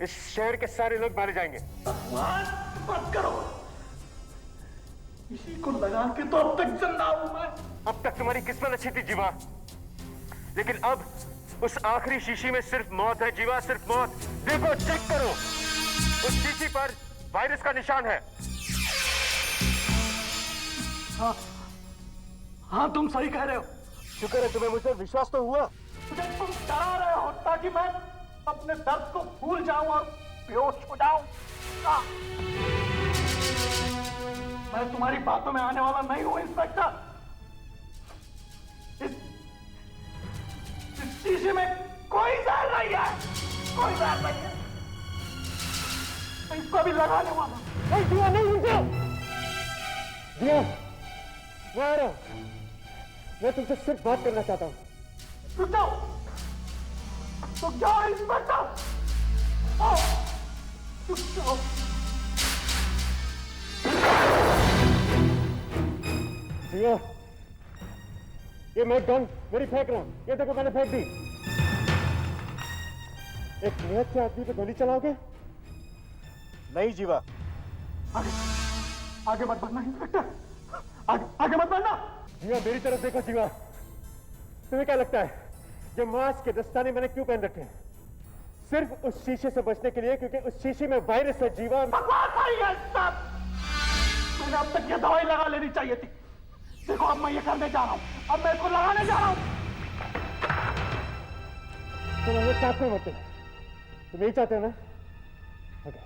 इस शहर के सारे लोग मारे जाएंगे। मत करो। इसी को लगा के तो अब तक जिंदा हूं मैं। अब तक तुम्हारी किस्मत अच्छी थी जीवा, लेकिन अब उस आखिरी शीशी में सिर्फ मौत है जीवा, सिर्फ मौत। देखो, चेक करो, उस शीशी पर वायरस का निशान है। हाँ हाँ, तुम सही कह रहे हो। शुक्र है तुम्हें मुझ पर विश्वास तो हुआ। मुझे तुम डरा रहे हो ताकि मैं अपने दर्द को भूल जाऊं और बेहोश हो जाऊं। मैं तुम्हारी बातों में आने वाला नहीं हूं इंस्पेक्टर। इस शीशे में कोई जहर नहीं है, कोई जहर नहीं है। मैं इसको भी लगाने वाला। नहीं दिया, नहीं रुको दिया, मैं आ रहा हूं। मैं तुमसे सिर्फ बात करना चाहता हूं। रुक जाओ, रुक जाओ इंस्पेक्टर, रुक जाओ। जिया, ये मैं गन मेरी फेंक रहा हूं। ये देखो, मैंने फेंक दी। एक नियत से आदमी पे गोली चलाओगे? नहीं जीवा। आगे मत बढ़ना इंस्पेक्टर, आगे मत बढ़ना। जीवा, मेरी तरफ देखो जीवा। तुम्हें क्या लगता है ये मास्क के दस्ताने मैंने क्यों पहन रखे हैं? सिर्फ उस शीशे से बचने के लिए, क्योंकि उस शीशे में वायरस है जीवा। मैंने अब तक ये दवाई लगा लेनी चाहिए थी। देखो, अब मैं ये करने जा रहा हूं, अब मैं इसको लगाने जा रहा हूं। तुम हमें साथ में मत, तुम यही चाहते हो ना? ओके।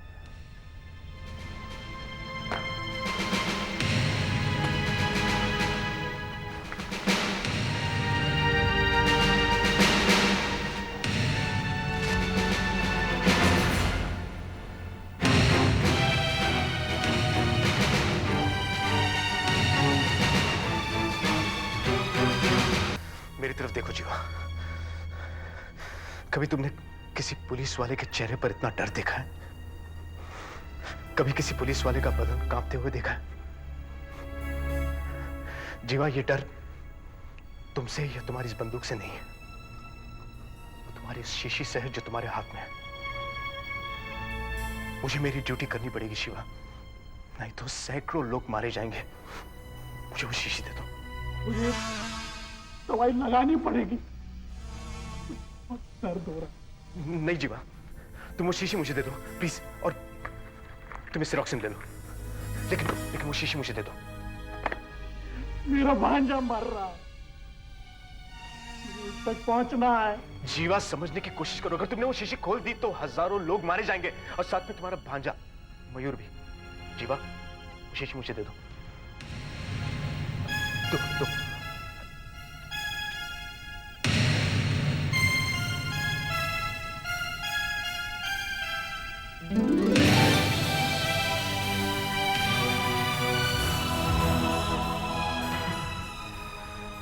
मेरी तरफ देखो जीवा। कभी तुमने किसी पुलिस वाले के चेहरे पर इतना डर देखा है? कभी किसी पुलिस वाले का बदन कांपते हुए देखा है? जीवा, ये डर तुमसे या तुम्हारी इस बंदूक से नहीं है, वो तुम्हारी इस शीशी से है जो तुम्हारे हाथ में है। मुझे मेरी ड्यूटी करनी पड़ेगी शिवा, नहीं तो सैकड़ों लोग मारे जाएंगे। मुझे वो शीशी दे दो। मुझे दवाई लगानी पड़ेगी, दर्द हो रहा। नहीं जीवा, तुम वो शीशी मुझे दे दो प्लीज, और तुम सिरोक्सिन ले लो, लेकिन वो शीशी मुझे दे दो। मेरा भांजा मर रहा है, मुझे उस तक पहुंचना है। जीवा, समझने की कोशिश करो। अगर तुमने वो शीशी खोल दी तो हजारों लोग मारे जाएंगे, और साथ में तुम्हारा भांजा मयूर भी। जीवा, वो शीशी मुझे दे दो। दो।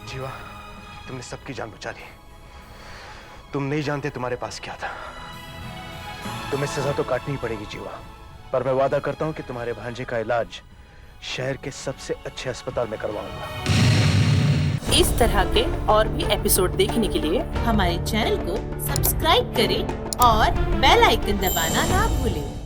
जीवा, तुमने सबकी जान बचा ली। तुम नहीं जानते तुम्हारे पास क्या था। तुम्हें सजा तो काटनी ही पड़ेगी जीवा, पर मैं वादा करता हूं कि तुम्हारे भांजे का इलाज शहर के सबसे अच्छे अस्पताल में करवाऊंगा। इस तरह के और भी एपिसोड देखने के लिए हमारे चैनल को सब्सक्राइब करें और बेल आइकन दबाना ना भूलें।